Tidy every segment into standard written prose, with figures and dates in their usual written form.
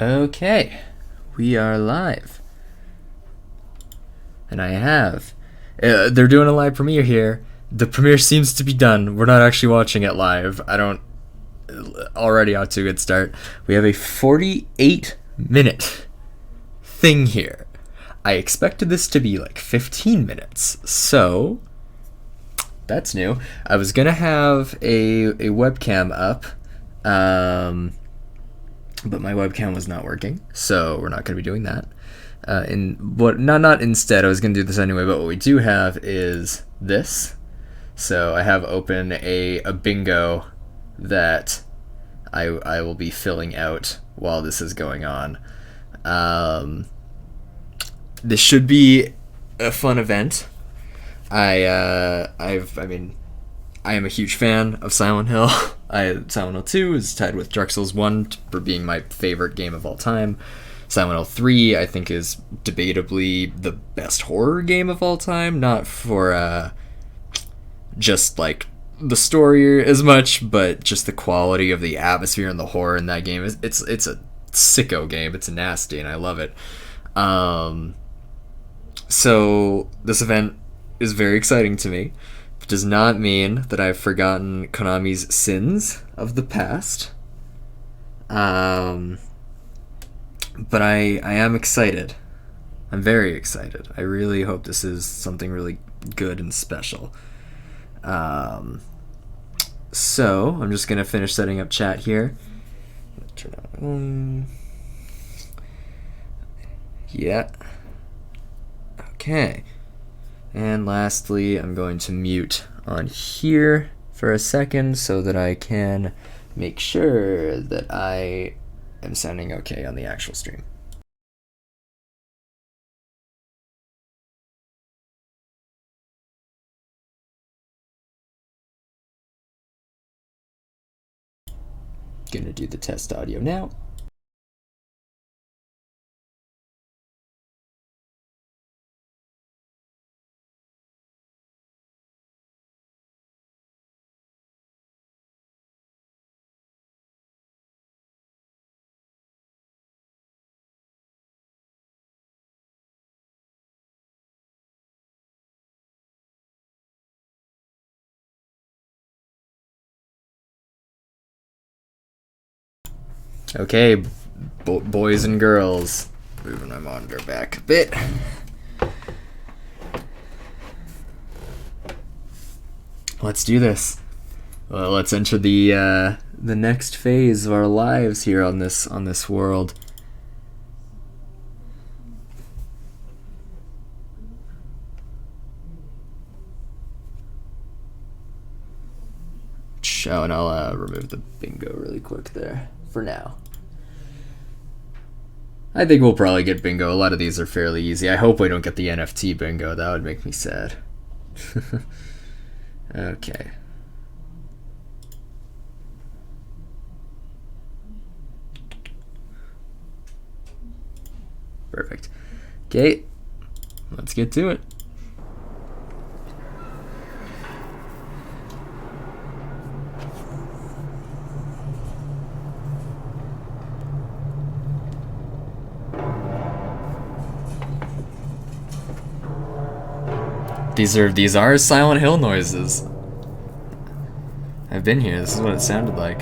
Okay, we are live. And I have. They're doing a live premiere here. The premiere seems to be done. We're not actually watching it live. I don't. Already out to a good start. We have a 48-minute thing here. I expected this to be like 15 minutes. So. That's new. I was gonna have a webcam up. But my webcam was not working, so we're not going to be doing that. Not instead. I was going to do this anyway, but what we do have is this. So I have open a bingo that I will be filling out while this is going on. This should be a fun event. I am a huge fan of Silent Hill. Silent Hill 2 is tied with Dark Souls 1 for being my favorite game of all time. Silent Hill 3, I think, is debatably the best horror game of all time. Not for just like the story as much, but just the quality of the atmosphere and the horror in that game. It's a sicko game. It's nasty, and I love it. So this event is very exciting to me. Does not mean that I've forgotten Konami's sins of the past. But I am excited. I'm very excited. I really hope this is something really good and special. So I'm just gonna finish setting up chat here. Turn on. Yeah. Okay. And lastly, I'm going to mute on here for a second so that I can make sure that I am sounding okay on the actual stream. Gonna do the test audio now. Okay, boys and girls. Moving my monitor back a bit. Let's do this. Well, let's enter the next phase of our lives here on this world. Oh, and I'll remove the bingo really quick there for now. I think we'll probably get bingo. A lot of these are fairly easy. I hope we don't get the NFT bingo. That would make me sad. Okay. Perfect. Okay, let's get to it. These are Silent Hill noises. I've been here. This is what it sounded like.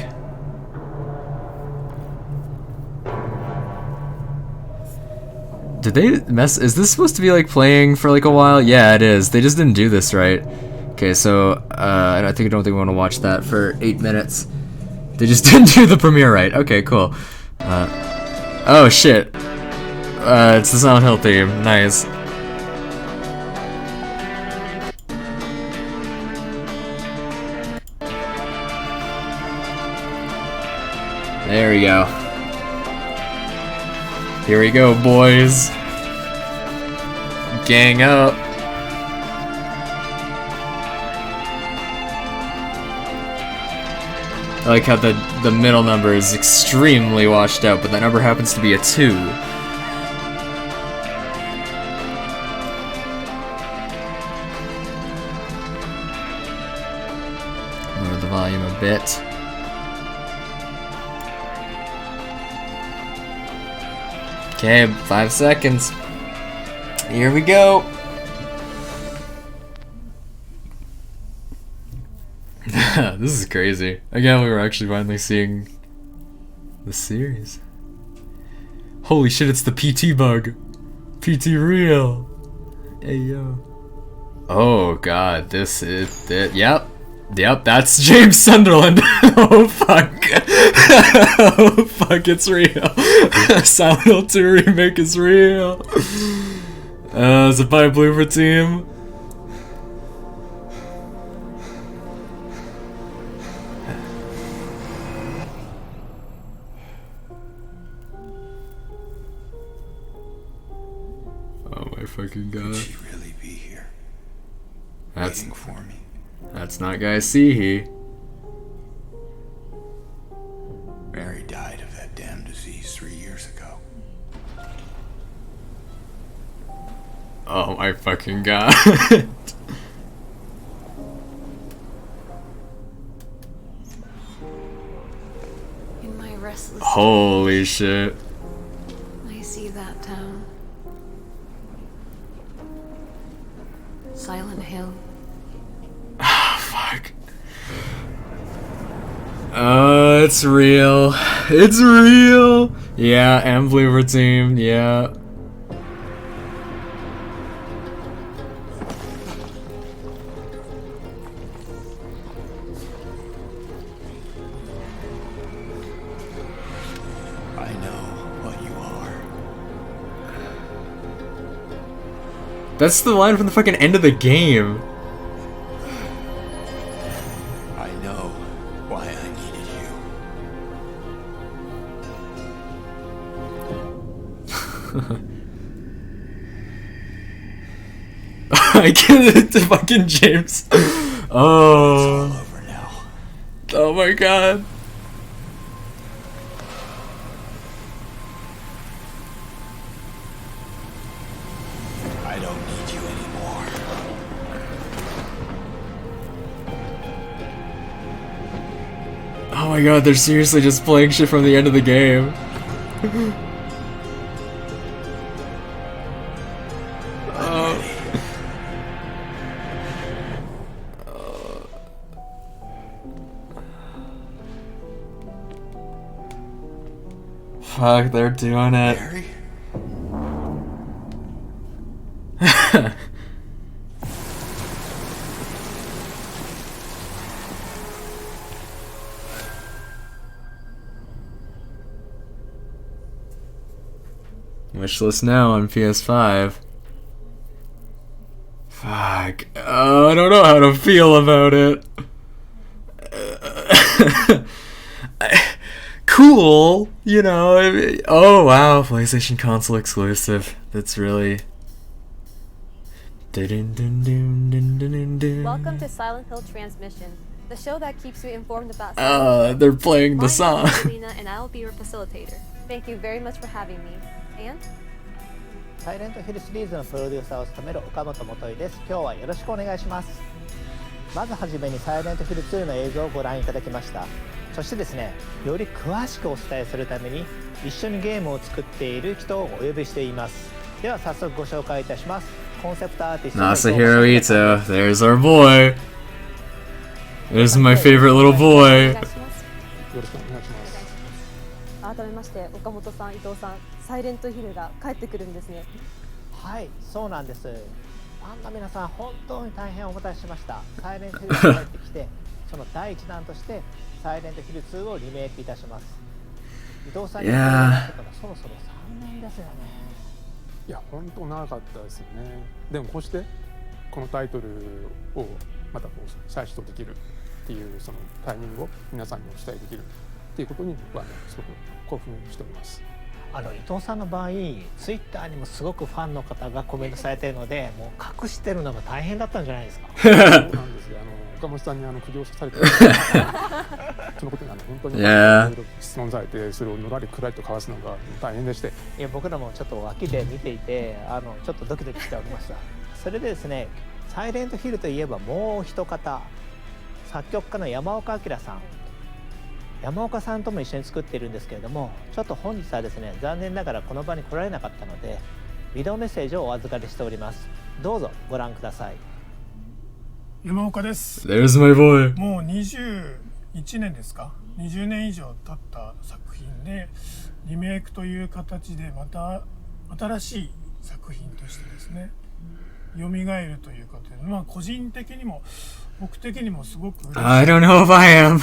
Did they mess? Is this supposed to be like playing for like a while? Yeah, it is. They just didn't do this right. Okay, so I don't think we want to watch that for 8 minutes. They just didn't do the premiere right. Okay, cool. Oh shit. It's the Silent Hill theme. Nice. There we go. Here we go, boys. Gang up. I like how the middle number is extremely washed out, but that number happens to be a 2. Lower the volume a bit. Okay, 5 seconds. Here we go. This is crazy. Again, we were actually finally seeing the series. Holy shit, it's the PT bug. PT real. Hey yo. Oh god, this is it. Yep. Yep, that's James Sunderland. Oh fuck. Oh fuck, it's real. Silent Hill 2 remake is real. Is it by Blooper Team? Oh my fucking god. Could she really be here? That's Waiting for me. That's not Guy Seehee. Mary died of that damn disease 3 years ago. Oh my fucking god. In my restless Holy shit. I see that town. Silent Hill. Fuck. It's real. It's real. Yeah, and Blooper Team. Yeah. I know what you are. That's the line from the fucking end of the game. I know why I needed you. I get it to fucking James. It's all Oh. over now. Oh my god. I don't need you anymore. Oh my god, they're seriously just playing shit from the end of the game. Oh. Fuck, they're doing it. Mary? Wishlist now on PS5. Fuck. Oh, I don't know how to feel about it. Cool, you know. Oh wow, PlayStation console exclusive. That's really. Welcome to Silent Hill Transmission, the show that keeps you informed about They're playing the My song. name is Selena, and I will be your facilitator. Thank you very much for having me. And サイレントヒルシリーズのプロデューサーを務める岡本元井です。今日はよろしくお願いします。まずはじめにサイレントヒル2の映像をご覧いただきました。そしてですね、より詳しくお伝えするために一緒にゲームを作っている人をお呼びしています。では早速ご紹介いたします。コンセプトアーティストの Masahiro Ito. There's our boy. There's my favorite little お boy. 願いします。よろしくお願いします。改めまして岡本さん、伊藤さん、サイレントヒルが帰ってくるんですね。はい、そうなんです。ファンの皆さん、本当に大変お待たせしました。サイレントヒルが帰ってきて、その第一弾としてサイレントヒル2をリメイクいたします。伊藤さんに言ってもらったからそろそろ3年ですよね。いや、本当長かったですよね。でもこうしてこのタイトルをまたこう再始動できるっていうそのタイミングを皆さんにお伝えできるっていうことに僕はね、すごく興奮しております。伊藤さんの場合、ツイッターにもすごくファンの方がコメントされているので、もう隠してるのが大変だったんじゃないですか。そうなんですよ。岡本さんに苦情されてそのことに本当にいろいろ質問されて、それをのらりくらりと交わすのが大変でして、いや僕らもちょっと脇で見ていてちょっとドキドキしておりました。それでですね、サイレントヒルといえばもう一方、作曲家の山岡明さん、山岡さんとも一緒に作っているんですけれども、ちょっと本日はですね、残念ながらこの場に来られなかったので、ビデオメッセージをお預かりしております。どうぞご覧ください。山岡です。 There's my boy. もう21年ですか、20年以上経った作品でリメイクという形でまた新しい作品としてですね蘇るということで、まあ個人的にも僕的にもすごく嬉しい。 I don't know if I am.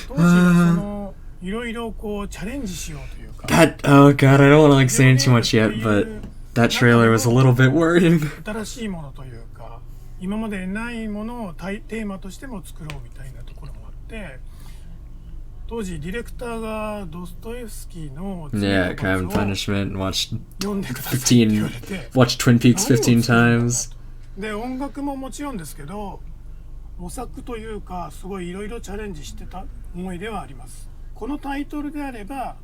当時はそのいろいろこうチャレンジしようというか、 Oh god, I don't want to like saying too much yet, but that trailer was a little bit worrying. 新しいものというか今までないものをテーマとしても作ろうみたいなところもあって、当時ディレクターがドストエフスキーの Yeah, Crime and Punishment. Watched 読んでくださいって言われて、 watched Twin Peaks 15 times. で音楽ももちろんですけど模索というかすごいいろいろチャレンジしてた思いではあります。このタイトルであれば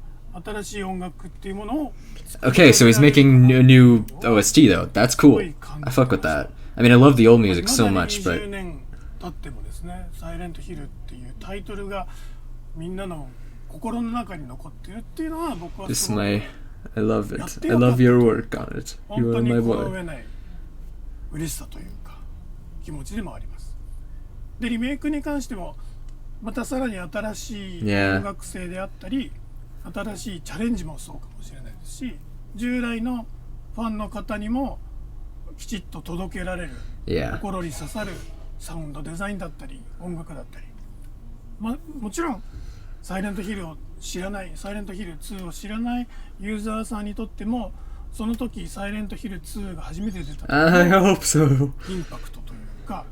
新しい音楽っていうものを Okay, so he's making a new OST though. That's cool. I fuck with that. I mean, I love the old music so much, 20 but 年経ってもですね、サイレントヒルっていうタイトルがみんなの心の中に残ってるっていうのは僕は this す is ごく my. I love it. I love your work on it. 本 You 当 are に my この boy. 上ない嬉しさというか気持ちでもあります。でリメイクに関してもまたさらに新しい Yeah. 音楽性であったり、新しいチャレンジもそうかもしれないですし、従来のファンの方にもきちっと届けられる Yeah. 心に刺さるサウンドデザインだったり音楽だったり、もちろんサイレントヒルを知らない、サイレントヒル2を知らないユーザーさんにとっても、その時サイレントヒル2が初めて出た時 I の hope so. インパクトというか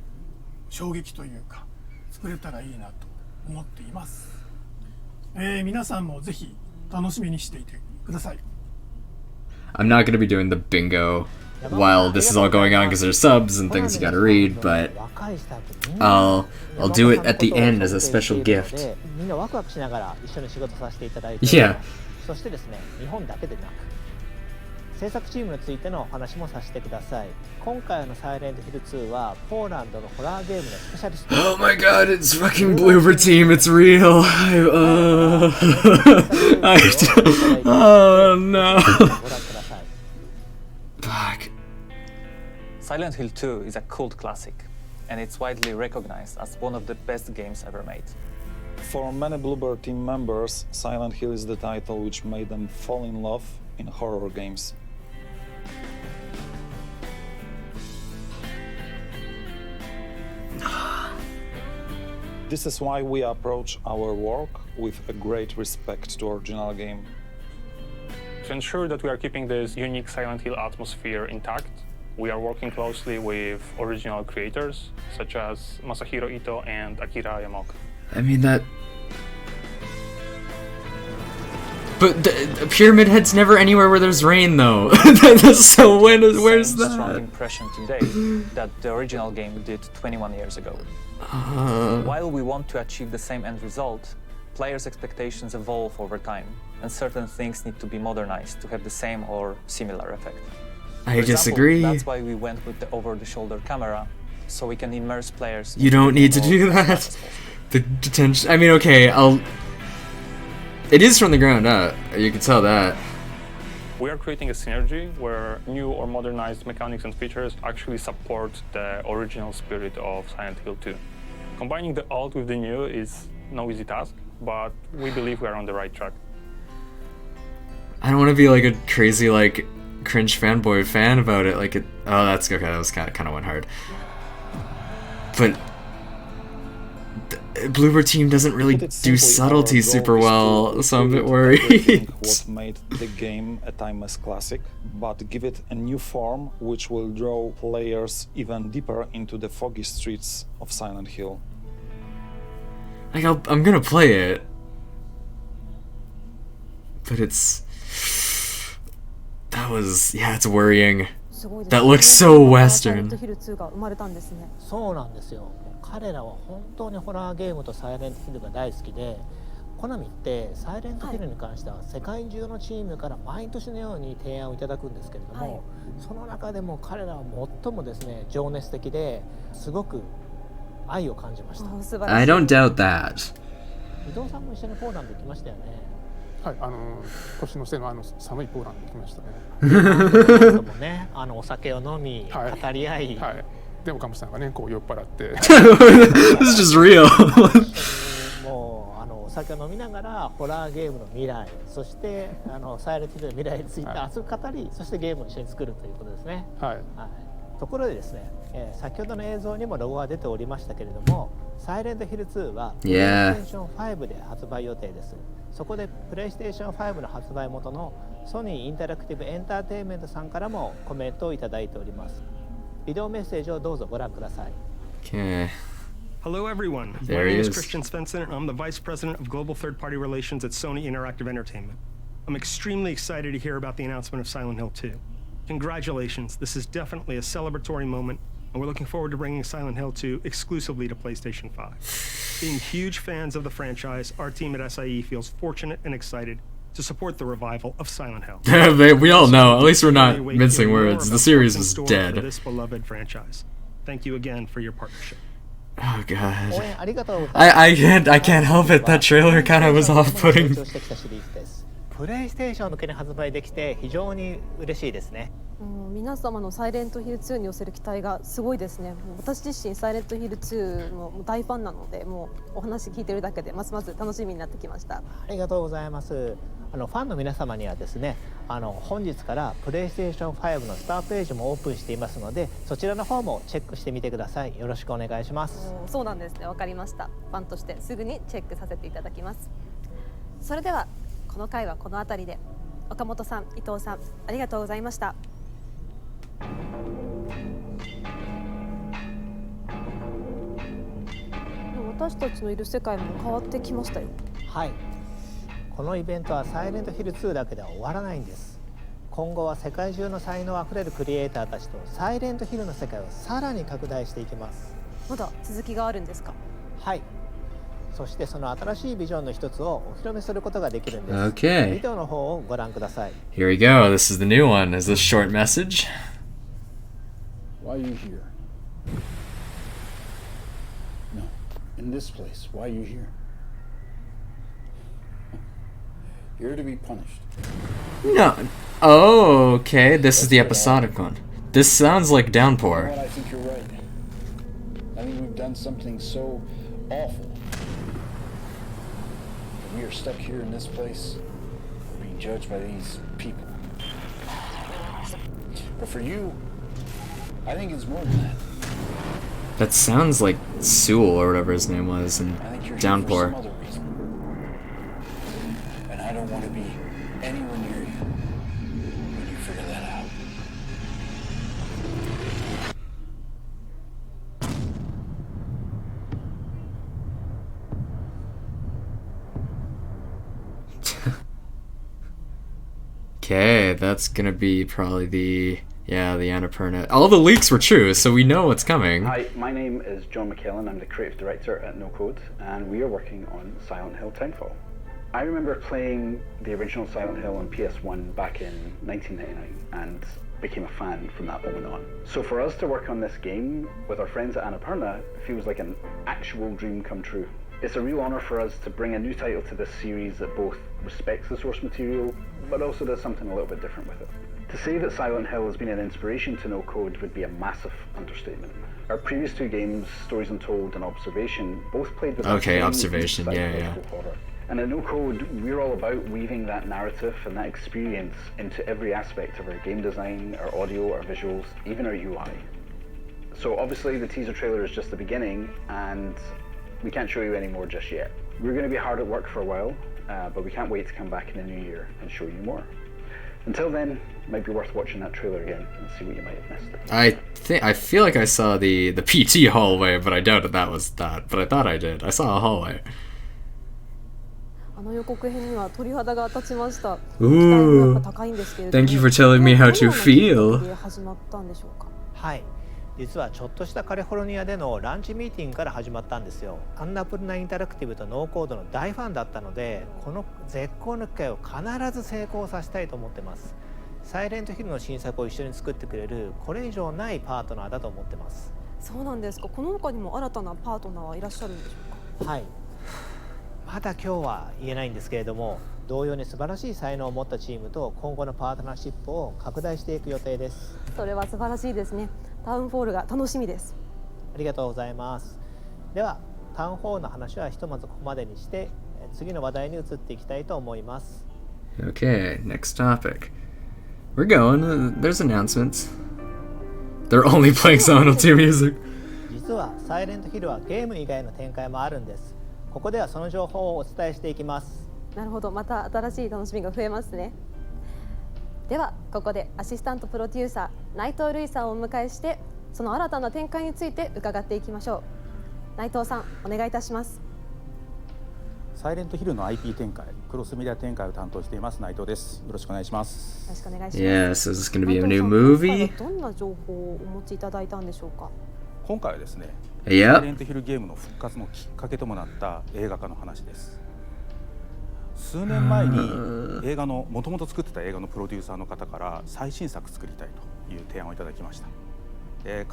衝撃というか作れたらいいなと思っています。皆さんもぜひ楽しみにしていてください。 I'm not gonna be doing the bingo while this is all going on because there's subs and things you gotta read, but I'll do it at the end as a special gift. みんなワクワクしながら一緒に仕事させていただいて、 Yeah. そしてですね、日本だけでなく制作チームについてのお話もさせてください。今回のサイレントヒル2はポーランドのホラーゲームのスペシャリスト。 Oh my god, it's fucking Bloober Team, it's real. Oh no. ご覧ください。 Fuck. Silent Hill 2 is a cult classic, and it's widely recognized as one of the best games ever made. For many Bloober team members, Silent Hill is the title which made them fall in love in horror games. This is why we approach our work with a great respect to original game. To ensure that we are keeping this unique Silent Hill atmosphere intact, we are working closely with original creators such as Masahiro Ito and Akira Yamaoka. I mean that. But the Pyramid Head's never anywhere where there's rain, though. So where's Same strong that? impression today that the original game did 21 years ago. While we want to achieve the same end result, players' expectations evolve over time, and certain things need to be modernized to have the same or similar effect. I For example, disagree. that's why we went with the over-the-shoulder camera, so we can immerse players. You into don't the need to world do as much that. as possible. The detention. I mean, okay, It is from the ground up. You can tell that. We are creating a synergy where new or modernized mechanics and features actually support the original spirit of Silent Hill 2. Combining the old with the new is no easy task, but we believe we are on the right track. I don't want to be like a crazy like cringe fanboy fan about it. Like it. Oh, that's okay. That was kind of went hard. But Bloober Team doesn't really Put it do simply, subtlety our goal super is to well, so I'm a bit recreate everything worried. what made the game a timeless classic, but give it a new form which will draw players even deeper into the foggy streets of Silent Hill. Like I'm gonna play it, but it's it's worrying. すごいですね。 That looks so サイレン Western. トヒル2が生まれたんですね。そうなんですよ。彼らは本当にホラーゲームとサイレントヒルが大好きで、コナミってサイレントヒルに関しては世界中のチームから毎年のように提案をいただくんですけれども、その中でも彼らは最もですね情熱的ですごく愛を感じました。素晴らしい。 I don't doubt that. 伊藤さんも一緒にポーランド行きましたよね。はい、年の瀬の寒いポーランドに来ましたね。もね、お酒を飲み、はい語り合い、はい、で岡本さんがねこう酔っ払って This is just real. もうお酒を飲みながらホラーゲームの未来、そしてサイレントヒルの未来について熱く語り、そしてゲームを一緒に作るということですね。はい、はい、ところでですね、先ほどの映像にもロゴが出ておりましたけれども、サイレントヒル2はプレイステーション5で発売予定です。そこでプレイステーション5の発売元のソニーインタラクティブエンターテインメントさんからもコメントをいただいております。ビデオメッセージをどうぞご覧ください。 Okay. Hello, everyone. There My he name is is. Christian Svensson, and I'm the Vice President of Global Third-Party Relations at Sony Interactive Entertainment. I'm extremely excited to hear about the announcement of Silent Hill 2. Congratulations. This is definitely a celebratory moment, and we're looking forward to bringing Silent Hill 2 exclusively to PlayStation 5. Being huge fans of the franchise, our team at SIE feels fortunate and excited to support the revival of Silent Hill. We all know, at least we're not mincing words, the series was dead. This beloved franchise. Thank you again for your partnership. Oh god. 応援ありがとうございます。I can't help it. That trailer kind of was off-putting. プレイステーション向けに発売できて非常に嬉しいですね。皆様のサイレントヒル2に寄せる期待がすごいですね。もう私自身サイレントヒル2の大ファンなので、もうお話聞いてるだけでますます楽しみになってきました。ありがとうございます。ファンの皆様にはですね、本日からプレイステーション5のスタートページもオープンしていますので、そちらの方もチェックしてみてください。よろしくお願いします。そうなんですね。わかりました。ファンとしてすぐにチェックさせていただきます。それではこの回はこの辺りで、岡本さん、伊藤さん、ありがとうございました。私たちのいる世界も変わってきましたよ。はい。このイベントはサイレントヒル2だけでは終わらないんです。今後は世界中の才能あふれるクリエイターたちとサイレントヒルの世界をさらに拡大していきます。まだ続きがあるんですか？はい。そしてその新しいビジョンの一つをお披露目することができるんです。Okay. ビデオの方をご覧ください。 Here we go. This is the new one. Is this short message? Why are you here? No, in this place. Why are you here? Here to be punished. No. Oh, okay. This is the episodic one. This sounds like You know Downpour. what? I think you're right. I think we've done something so awful. We are stuck here in this place, being judged by these people. But for you, I think it's more than that. That sounds like Sewell or whatever his name was in I think you're here for Downpour. some other reason. And I don't want to be anywhere near you when you figure that out. Okay, that's gonna be probably the Annapurna. All the leaks were true, so we know what's coming. Hi, my name is John McKellen. I'm the creative director at No Code, and we are working on Silent Hill Townfall. I remember playing the original Silent Hill on PS1 back in 1999 and became a fan from that moment on. So for us to work on this game with our friends at Annapurna feels like an actual dream come true. It's a real honour for us to bring a new title to this series that both respects the source material, but also does something a little bit different with it. To say that Silent Hill has been an inspiration to No Code would be a massive understatement. Our previous two games, Stories Untold and Observation, both played with Okay, Observation, yeah. horror. And at No Code, we're all about weaving that narrative and that experience into every aspect of our game design, our audio, our visuals, even our UI. So obviously the teaser trailer is just the beginning, and we can't show you any more just yet. We're going to be hard at work for a while, but we can't wait to come back in the new year and show you more. Until then, it might be worth watching that trailer again and see what you might have missed. I feel like I saw the PT hallway, but I doubted that was that. But I thought I did. I saw a hallway. 予告編には鳥肌が立ちました。 Ooh. 期待もやっぱ高いんですけれども。 Thank you for telling me how to どのようなきっかけ feel. で始まったんでしょうか。はい。実はちょっとしたカリフォルニアでのランチミーティングから始まったんですよ。アンナプルナインタラクティブとノーコードの大ファンだったので、この絶好の機会を必ず成功させたいと思ってます。サイレントヒルの新作を一緒に作ってくれるこれ以上ないパートナーだと思ってます。そうなんですか。この他にも新たなパートナーはいらっしゃるんでしょうか。はい。まだ今日は言えないんですけれども、同様に素晴らしい才能を持ったチームと今後のパートナーシップを拡大していく予定です。それは素晴らしいですね。タウンフォールが楽しみです。ありがとうございます。ではタウンフォールの話はひとまずここまでにして、次の話題に移っていきたいと思います。 Okay, next topic. We're going. There's announcements. They're only playing Silent Hill 2 music. 実はサイレントヒルはゲーム以外の展開もあるんです。ここではその情報をお伝えしていきます。なるほど、また新しい楽しみが増えますね。ではここでアシスタントプロデューサー内藤瑠衣さんをお迎えして、その新たな展開について伺っていきましょう。内藤さん、お願いいたします。サイレントヒルの IP 展開、クロスメディア展開を担当しています内藤です。よろしくお願いします。よろしくお願いします。 Yes, is this going to be a new 内藤さん、 movie? 今回はどんな情報をお持ちいただいたんでしょうか。今回はですね、 Yep. サイレントヒルゲームの復活のきっかけともなった映画化の話です。数年前に映画のもともと作ってた映画のプロデューサーの方から最新作作りたいという提案をいただきました。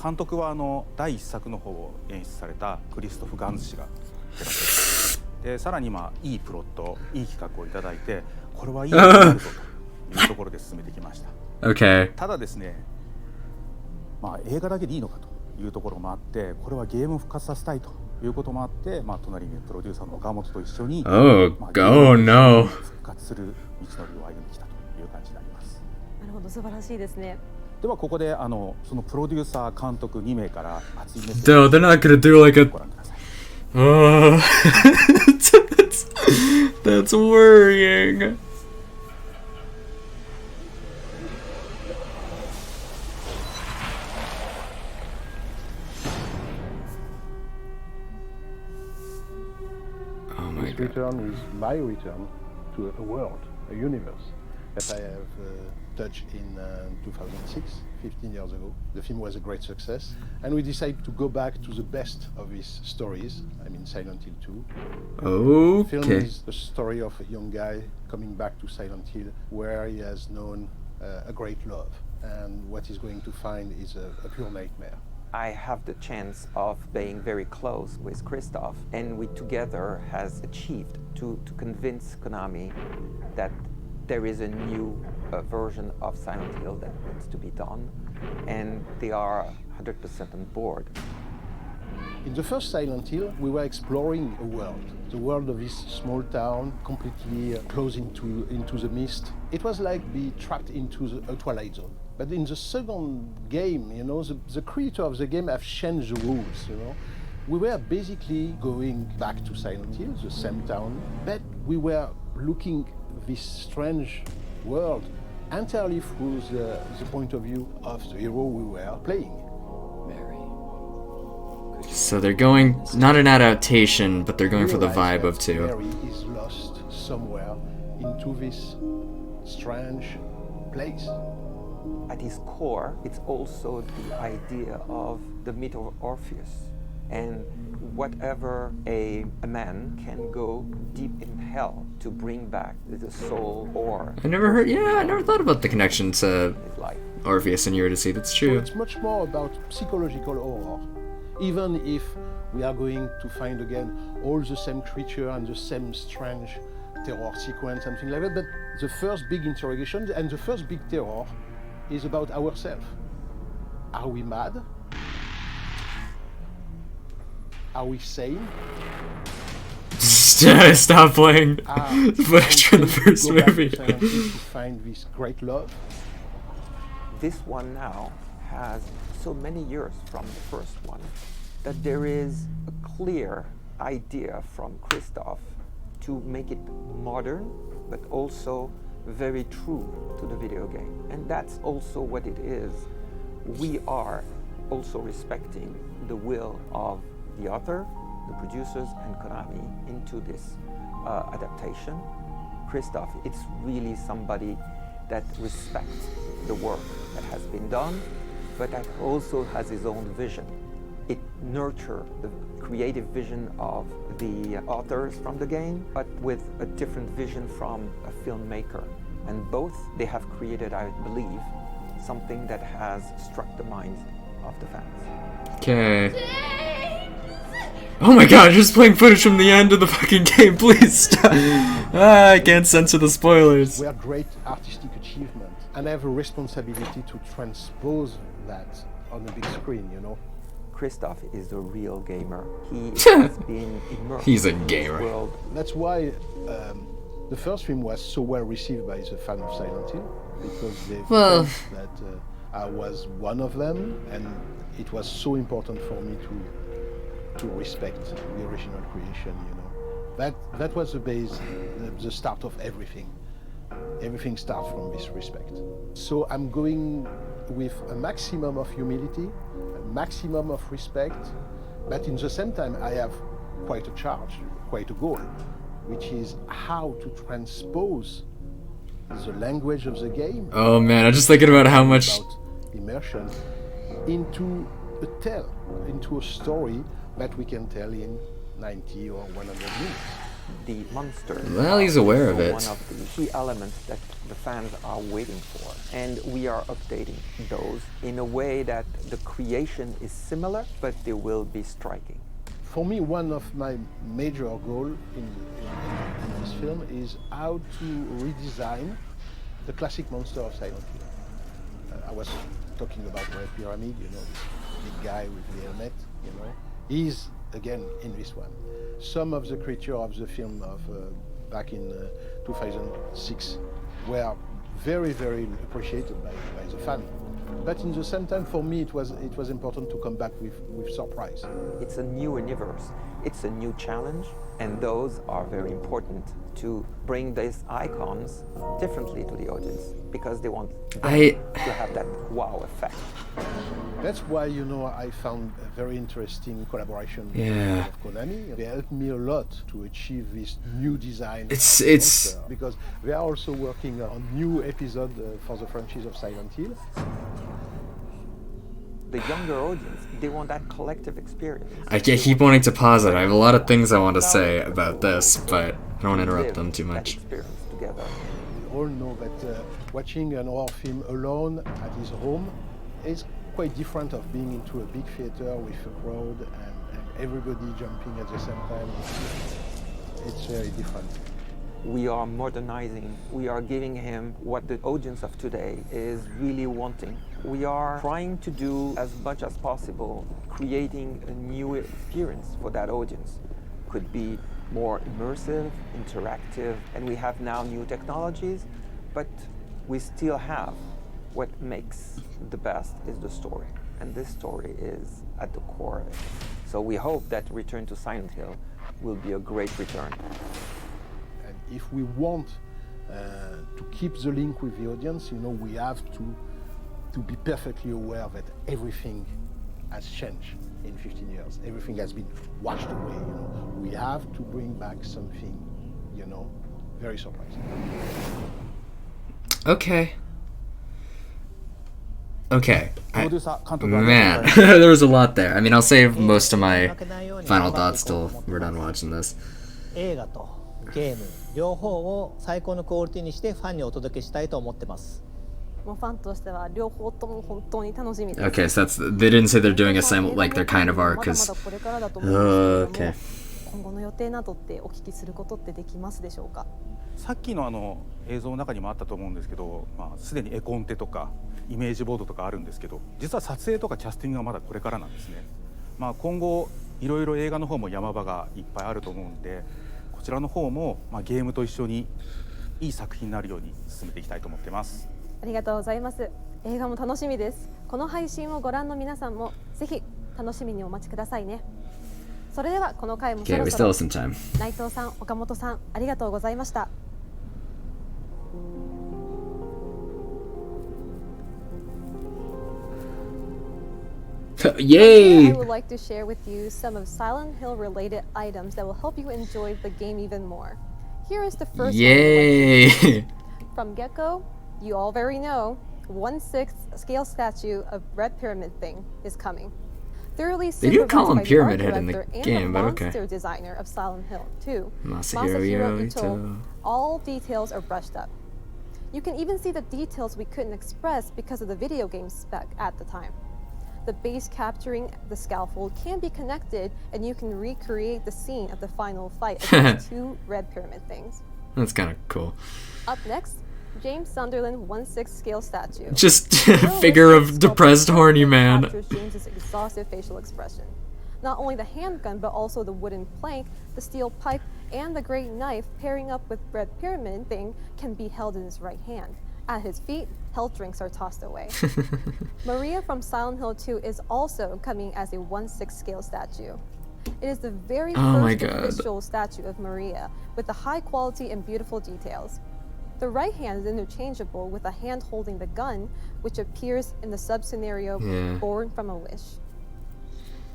監督は第1作の方を演出されたクリストフ・ガンズ氏が手掛けで、さらにいいプロット、いい企画をいただいて、これはいい映画になるぞというところで進めてきました。Okay. ただですね、映画だけでいいのかというところもあって、これはゲームを復活させたいということもあって、隣にプロデューサーの岡本と一緒に、Oh, oh no. 復活する道のりを歩んできたという感じになります。なるほど、素晴らしいですね。ではここでそのプロデューサー監督2名から熱いメッセージ No, they're not going to do like a... ご覧ください。That's worrying. Oh my This god. return is my return to a world, a universe that I have touched in 2006, 15 years ago. The film was a great success, and we decided to go back to the best of his stories. I mean, Silent Hill 2. The film Okay. is the story of a young guy coming back to Silent Hill, where he has known a great love, and what he's going to find is a pure nightmare. I have the chance of being very close with Christoph, and we together has achieved to convince Konami that there is a new version of Silent Hill that needs to be done, and they are 100% on board. In the first Silent Hill, we were exploring a world, the world of this small town, completely closed into the mist. It was like being trapped into a Twilight Zone. But in the second game, the creator of the game have changed the rules, We were basically going back to Silent Hill, the same town, but we were looking this strange world entirely through the point of view of the hero we were playing. So they're going, not an adaptation, but they're going for the vibe of 2. Mary is lost somewhere into this strange place. At its core, it's also the idea of the myth of Orpheus. And whatever a man can go deep in hell to bring back the soul or... I never thought about the connection to Orpheus and Eurydice. That's So true. it's much more about psychological horror. Even if we are going to find again all the same creature and the same strange terror sequence, something like that, but the first big interrogation and the first big terror is about ourselves. Are we mad? Are we sane? Stop playing footage from the first movie. To find this great love. This one now has so many years from the first one that there is a clear idea from Christoph to make it modern, but also very true to the video game. And that's also what it is. We are also respecting the will of the author, the producers, and Konami into this adaptation. Christoph, it's really somebody that respects the work that has been done, but that also has his own vision. It nurtures the creative vision of the authors from the game, but with a different vision from a filmmaker. And both, they have created, I believe, something that has struck the minds of the fans. Okay. Oh my god, just playing footage from the end of the fucking game, please stop. I can't censor the spoilers. We are great artistic achievement, and I have a responsibility to transpose that on the big screen, you know. Christoph is a real gamer. He has been immersed He's a in gamer. this world. That's why the first film was so well received by the fans of Silent Hill, because they felt that I was one of them, and it was so important for me to respect the original creation, you know. That was the base, the start of everything. Everything starts from this respect. So I'm going with a maximum of humility, a maximum of respect, but in the same time I have quite a charge, quite a goal, which is how to transpose the language of the game. Oh man, I'm just thinking about how much immersion into a tale, into a story that we can tell in 90 or 100 minutes. The monsters. Well, he's aware of are it. One of the key elements that the fans are waiting for, and we are updating those in a way that the creation is similar, but they will be striking. For me, one of my major goals in this film is how to redesign the classic monster of Silent Hill. I was talking about Red Pyramid, you know, this big guy with the helmet, you know. He's again in this one. Some of the creatures of the film of back in 2006 were very, very appreciated by the fan. But in the same time, for me, it was important to come back with surprise. It's a new universe. It's a new challenge, and those are very important to bring these icons differently to the audience, because they want them to have that wow effect. That's why, you know, I found a very interesting collaboration with Konami. They helped me a lot to achieve this new design. It's because they are also working on new episode for the franchise of Silent Hill. The younger audience, they want that collective experience. I keep wanting to pause it. I have a lot of things I want to say about this, but I don't want to interrupt them too much. We all know that watching an horror film alone at his home is quite different of being into a big theater with a crowd and everybody jumping at the same time. It's very different. We are modernizing. We are giving him what the audience of today is really wanting. We are trying to do as much as possible, creating a new experience for that audience. Could be more immersive, interactive, and we have now new technologies, but we still have what makes the best is the story. And this story is at the core of it. So we hope that Return to Silent Hill will be a great return. If we want to keep the link with the audience, you know, we have to be perfectly aware that everything has changed in 15 years. Everything has been washed away, you know. We have to bring back something, you know, very surprising. Okay. Man, there was a lot there. I mean, I'll save most of my final thoughts till we're done watching this. 映画とゲーム両方を最高のクオリティにしてファンにお届けしたいと思ってます。もうファンとしては両方とも本当に楽しみです。 Okay, so they didn't say they're doing a like their kind of arc, because... Okay. 今後の予定などってお聞きすることってできますでしょうか。さっきの映像の中にもあったと思うんですけど、すでに絵コンテとかイメージボードとかあるんですけど、実は撮影とかキャスティングはまだこれからなんですね。今後いろいろ映画の方も山場がいっぱいあると思うんで、こちらの方もゲームと一緒にいい作品になるように進めていきたいと思ってます。ありがとうございます。映画も楽しみです。この配信をご覧の皆さんもぜひ楽しみにお待ちくださいね。それではこの回もそろそろ内藤さん、岡本さん、ありがとうございました。Yay! I would like to share with you some of Silent Hill related items that will help you enjoy the game even more. Here is the first Yay! one. From Gecko, you all very know, 1/6 scale statue of Red Pyramid Thing is coming. Thoroughly They do call him supervised by Pyramid the Head art in the director game, and but the okay. monster designer of Silent Hill 2, Masahiro Ito. All details are brushed up. You can even see the details we couldn't express because of the video game spec at the time. the base capturing the scaffold can be connected and you can recreate the scene of the final fight against two red pyramid things. That's kind of cool. Up next, James Sunderland 1/6 scale statue. Just figure of depressed horny man. Captures James's exhaustive facial expression. Not only the handgun, but also the wooden plank, the steel pipe, and the great knife pairing up with red pyramid thing can be held in his right hand. At his feet, health drinks are tossed away. Maria from Silent Hill 2 is also coming as a 1/6 scale statue. It is the very first official statue of Maria, with the high quality and beautiful details. The right hand is interchangeable with a hand holding the gun, which appears in the sub-scenario Born from a Wish.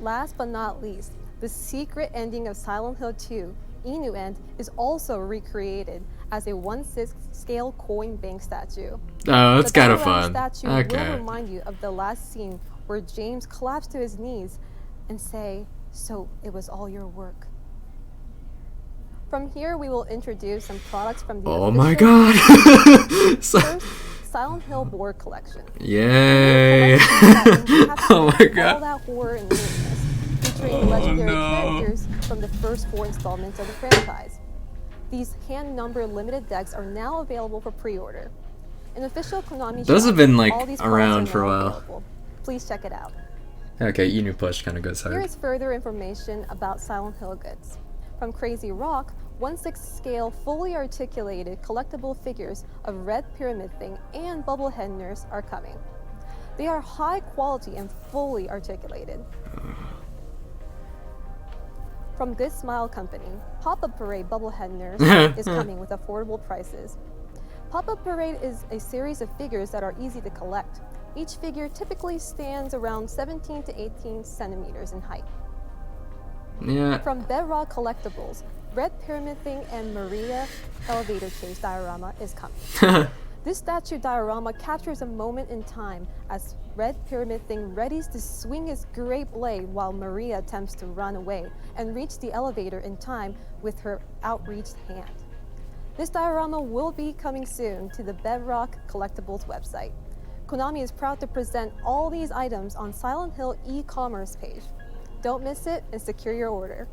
Last but not least, the secret ending of Silent Hill 2, Inu End, is also recreated as a 1/6 scale coin bank statue. Oh, that's kind of The fun. statue Okay. will remind you of the last scene where James collapsed to his knees and say, "So it was all your work." From here, we will introduce some products from the Oh my official god. First, Silent Hill board collection. Yay. Oh my god. All that horror and weirdness, featuring legendary characters from the first 4 installments of the franchise. These hand-numbered limited decks are now available for pre-order. An official Konami Those shop, have been, like, all these around products are for a now while. available. Please check it out. Okay, Inu Push kind of goes Here hard. is further information about Silent Hill goods. From Crazy Rock, 1/6 scale fully articulated collectible figures of Red Pyramid Thing and Bubblehead Nurse are coming. They are high quality and fully articulated. From Good Smile Company, Pop-Up Parade Bubblehead Nurse is coming with affordable prices. Pop-Up Parade is a series of figures that are easy to collect. Each figure typically stands around 17 to 18 centimeters in height. Yeah. From Bedrock Collectibles, Red Pyramid Thing and Maria Elevator Chase diorama is coming. This statue diorama captures a moment in time as Red Pyramid Thing readies to swing his great blade while Maria attempts to run away and reach the elevator in time with her outreached hand. This diorama will be coming soon to the Bedrock Collectibles website. Konami is proud to present all these items on Silent Hill e-commerce page. Don't miss it and secure your order.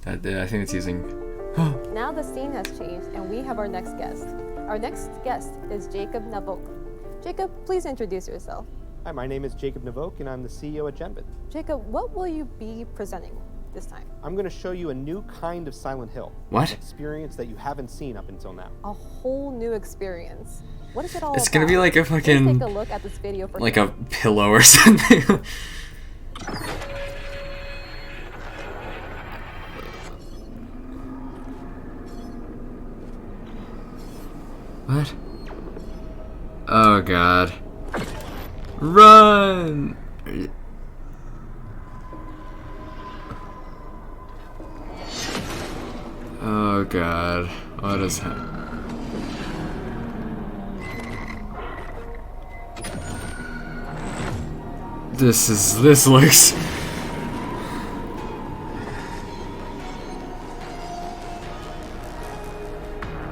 I think it's using. Now the scene has changed and we have our next guest. Our next guest is Jacob Navok. Jacob, please introduce yourself. Hi, my name is Jacob Navok and I'm the CEO at Genvid. Jacob, what will you be presenting this time? I'm going to show you a new kind of Silent Hill. What? An experience that you haven't seen up until now. A whole new experience. What is it all about? It's gonna be like a fucking. Please take a look at this video for like a pillow or something. What? Oh god. Run! Oh god. What is happening? This looks.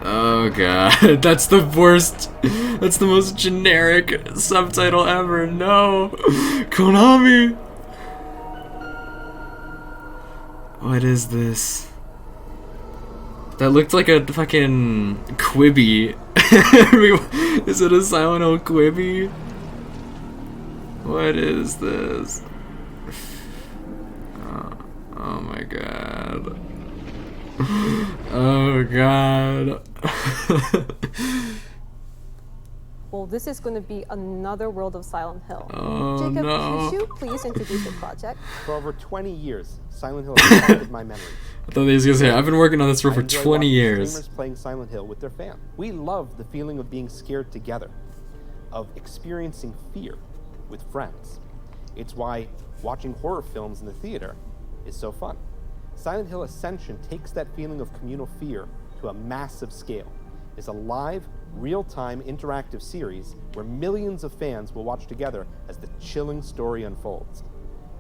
Oh god, that's the worst. That's the most generic subtitle ever. No, Konami. What is this? That looked like a fucking Quibi. Is it a Silent Hill Quibi? What is this? Oh my god. Oh god. Well, this is going to be another world of Silent Hill. Oh, Jacob, no. could you please introduce your project? For over 20 years, Silent Hill has haunted my memory. I thought he was gonna say, I've been working on this for I enjoy 20 watching years. Streamers playing Silent Hill with their fans. We love the feeling of being scared together, of experiencing fear with friends. It's why watching horror films in the theater is so fun. Silent Hill Ascension takes that feeling of communal fear to a massive scale. It's a live, real-time interactive series where millions of fans will watch together as the chilling story unfolds.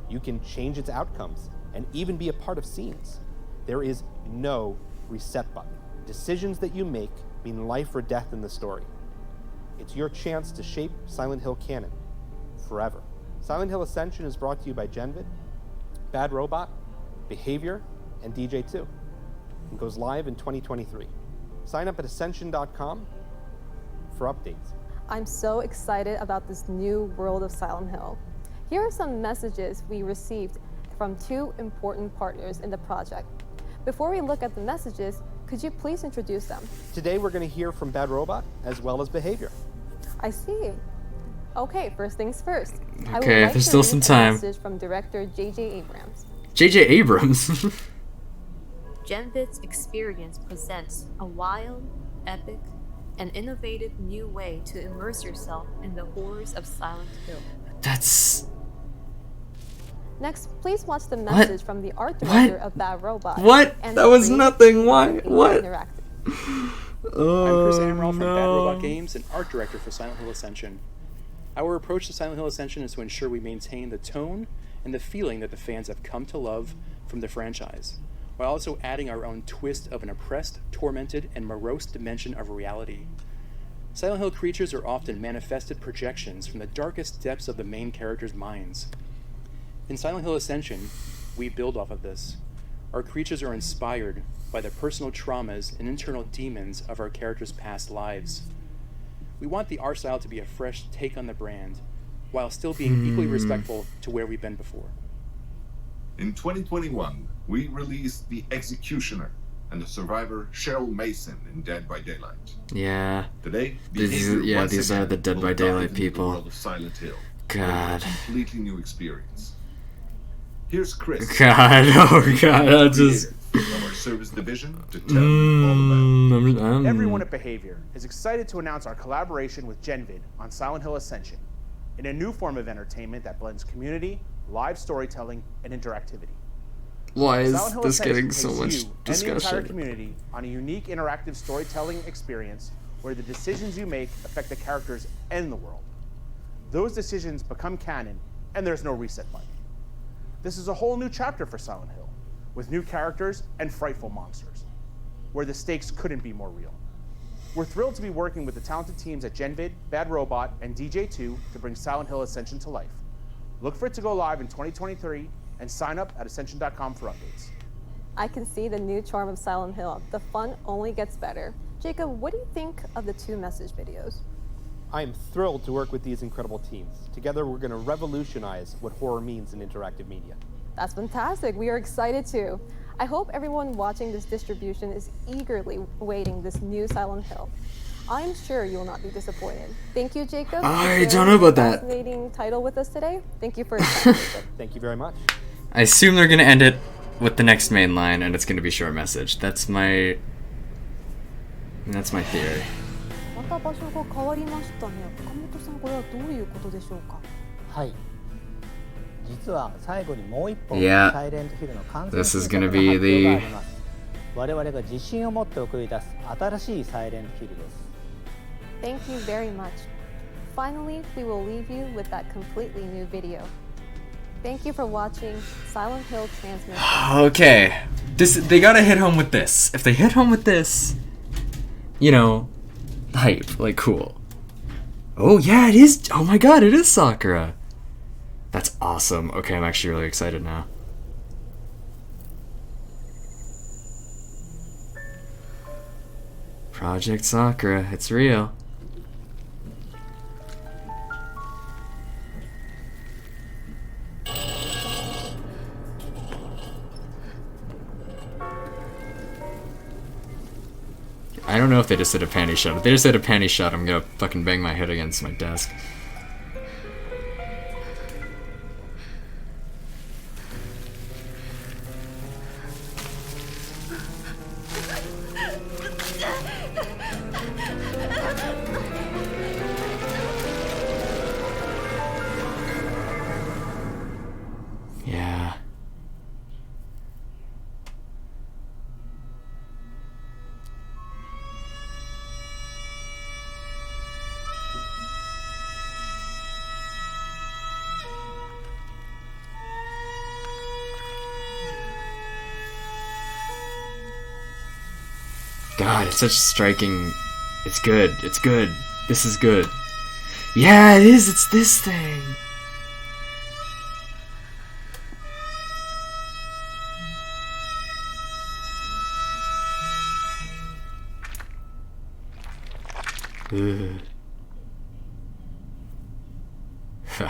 You can change its outcomes and even be a part of scenes. There is no reset button. Decisions that you make mean life or death in the story. It's your chance to shape Silent Hill canon forever. Silent Hill Ascension is brought to you by Genvid, Bad Robot, Behavior, and DJ2, and goes live in 2023. Sign up at Ascension.com for updates. I'm so excited about this new world of Silent Hill. Here are some messages we received from two important partners in the project. Before we look at the messages, could you please introduce them? Today we're going to hear from Bad Robot as well as Behavior. I see. Okay, first things first. I would Okay, like there's to still read some a time. message from director J.J. Abrams. J.J. Abrams. Genvid's experience presents a wild, epic, and innovative new way to immerse yourself in the horrors of Silent Hill. That's... Next, please watch the message from the art director of Bad Robot. What? and That the was creative nothing. Why? team at What? Interactive. I'm Chris Amaral from Bad no. Robot Games and art director for Silent Hill Ascension. Our approach to Silent Hill Ascension is to ensure we maintain the tone and the feeling that the fans have come to love from the franchise, while also adding our own twist of an oppressed, tormented, and morose dimension of reality. Silent Hill creatures are often manifested projections from the darkest depths of the main characters' minds. In Silent Hill Ascension, we build off of this. Our creatures are inspired by the personal traumas and internal demons of our characters' past lives. We want the art style to be a fresh take on the brand, while still being equally respectful to where we've been before. In 2021, we released The Executioner and the survivor Cheryl Mason in Dead by Daylight. Yeah. Today, These are the Dead by Daylight people. The world of Silent Hill. God. A completely new experience. Here's Chris. God, oh God, I just... From our service division to tell you all about it. Everyone at Behavior is excited to announce our collaboration with Genvid on Silent Hill Ascension in a new form of entertainment that blends community, live storytelling, and interactivity. Why is Silent Hill this Ascension getting so takes much you and the entire discussion? community on a unique interactive storytelling experience where the decisions you make affect the characters and the world. Those decisions become canon, and there's no reset button. This is a whole new chapter for Silent Hill, with new characters and frightful monsters, where the stakes couldn't be more real. We're thrilled to be working with the talented teams at Genvid, Bad Robot, and DJ2 to bring Silent Hill Ascension to life. Look for it to go live in 2023 and sign up at Ascension.com for updates. I can see the new charm of Silent Hill. The fun only gets better. Jacob, what do you think of the two message videos? I am thrilled to work with these incredible teams. Together, we're going to revolutionize what horror means in interactive media. That's fantastic. We are excited too. I hope everyone watching this distribution is eagerly awaiting this new Silent Hill. I'm sure you will not be disappointed. Thank you, Jacob. I don't know about that. Fascinating title with us today. Thank you for your time, Jacob. Thank you very much. I assume they're gonna end it with the next main line, and it's gonna be short message. That's my theory. また場所が変わりましたね。岡本さん、これはどういうことでしょうか。はい。実は最後にもう一本 Yeah. サイレントヒルの完全 This is 新 gonna 作の be 発表があ the ります。我々が自信を持って送り出す新しいサイレントヒルです。Thank you very much. Finally, we will leave you with that completely new video. Thank you for watching Silent Hill Transmission. Okay, they gotta hit home with this. If they hit home with this, you know, hype, like cool. Oh yeah, it is. Oh my God, it is Sakura. That's awesome. Okay, I'm actually really excited now. Project Sakura, it's real. I don't know if they just did a panty shot. If they just did a panty shot, I'm gonna fucking bang my head against my desk. Yeah. god, it's such striking. It's good. It's good. This is good. Yeah, it is. It's this thing. Ugh.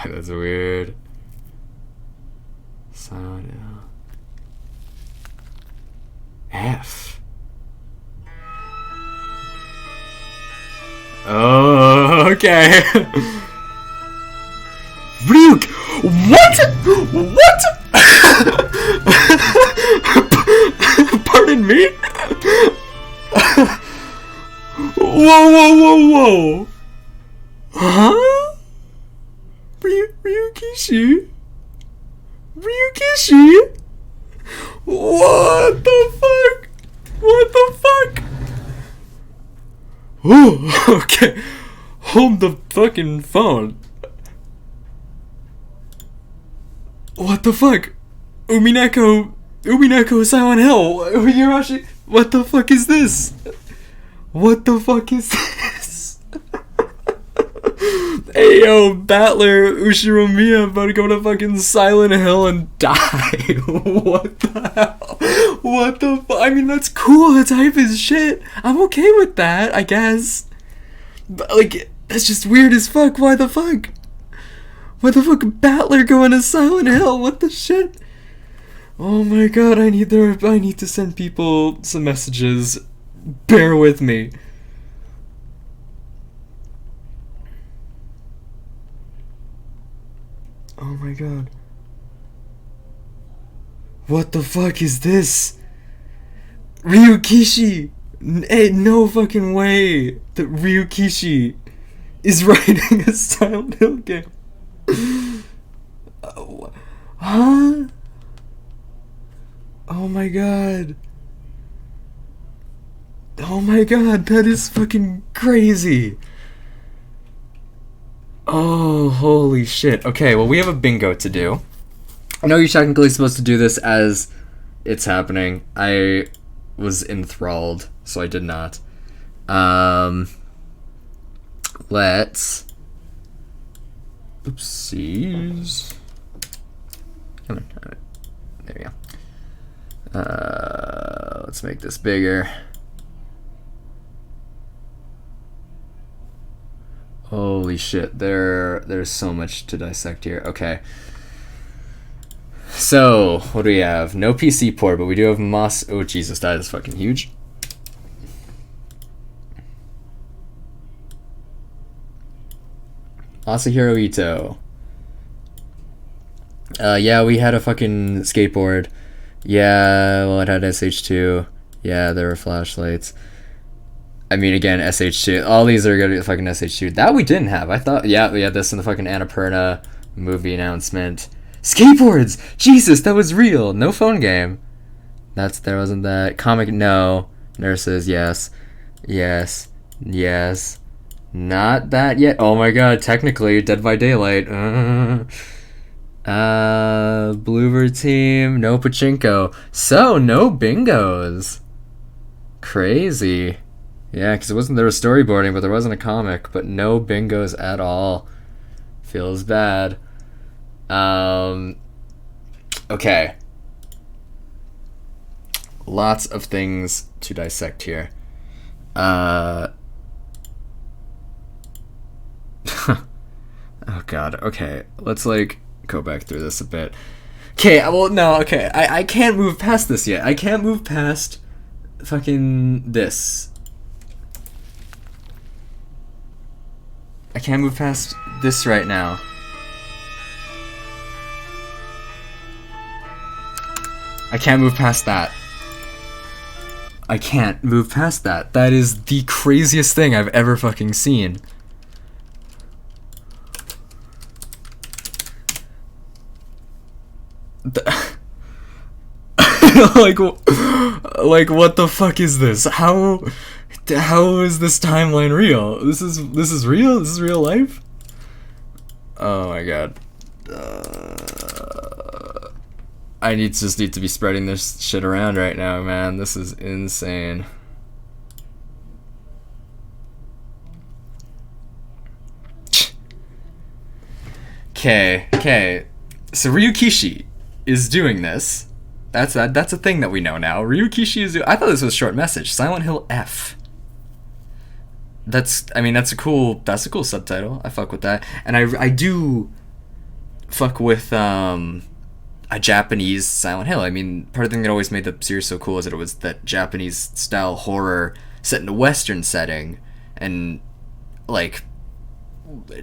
That's weird. Silent Hill. F. Oh, okay. Ryuk! What? What? Pardon me? Whoa. Huh? Ryukishi? What the fuck? Oh, okay. Hold the fucking phone. What the fuck? Umineko Silent Hill. Higurashi. What the fuck is this? Hey yo, Battler Ushiromiya about to go to fucking Silent Hill and die. What the hell? What the fuck? I mean, that's cool. That's hype as shit. I'm okay with that, I guess. But, like, that's just weird as fuck. Why the fuck? Battler going to Silent Hill? What the shit? Oh my god, I need to send people some messages. Bear with me. Oh my god. What the fuck is this? Ryukishi! No fucking way that Ryukishi is writing a Silent Hill game. Huh? Oh my god. Oh my god, that is fucking crazy. Oh, holy shit. Okay, well, we have a bingo to do. I know you're technically supposed to do this as it's happening. I was enthralled, so I did not. Let's... Oopsies. Come on. All right. There we go. Let's make this bigger. Holy shit, there's so much to dissect here. Okay. So, what do we have? No PC port, but we do have Mas... Oh, Jesus, that is fucking huge. Masahiro Ito. Yeah, we had a fucking skateboard. Yeah, well, it had SH2. Yeah, there were flashlights. I mean, again, SH2. All these are gonna be fucking SH2. That we didn't have. I thought, yeah, we had this in the fucking Annapurna movie announcement. Skateboards! Jesus, that was real. No phone game. There wasn't that. Comic, no. Nurses, yes. Yes. Yes. Not that yet. Oh my god, technically, Dead by Daylight. Bluebird Team, no pachinko. So, no bingos. Crazy. Yeah, because there was storyboarding, but there wasn't a comic. But no bingos at all. Feels bad. Okay. Lots of things to dissect here. Oh god, okay. Let's, go back through this a bit. Okay, well, no, okay. I can't move past this yet. I can't move past fucking this. I can't move past this right now. I can't move past that. I can't move past that. That is the craziest thing I've ever fucking seen. Like what the fuck is this? How is this timeline real? This is real? This is real life? Oh my god. I just need to be spreading this shit around right now, man. This is insane. Okay. So Ryukishi is doing this. That's a thing that we know now. Ryukishi is. I thought this was a short message. Silent Hill F. That's a cool subtitle. I fuck with that, and I do fuck with a Japanese Silent Hill. I mean, part of the thing that always made the series so cool is that it was that Japanese style horror set in a Western setting, and like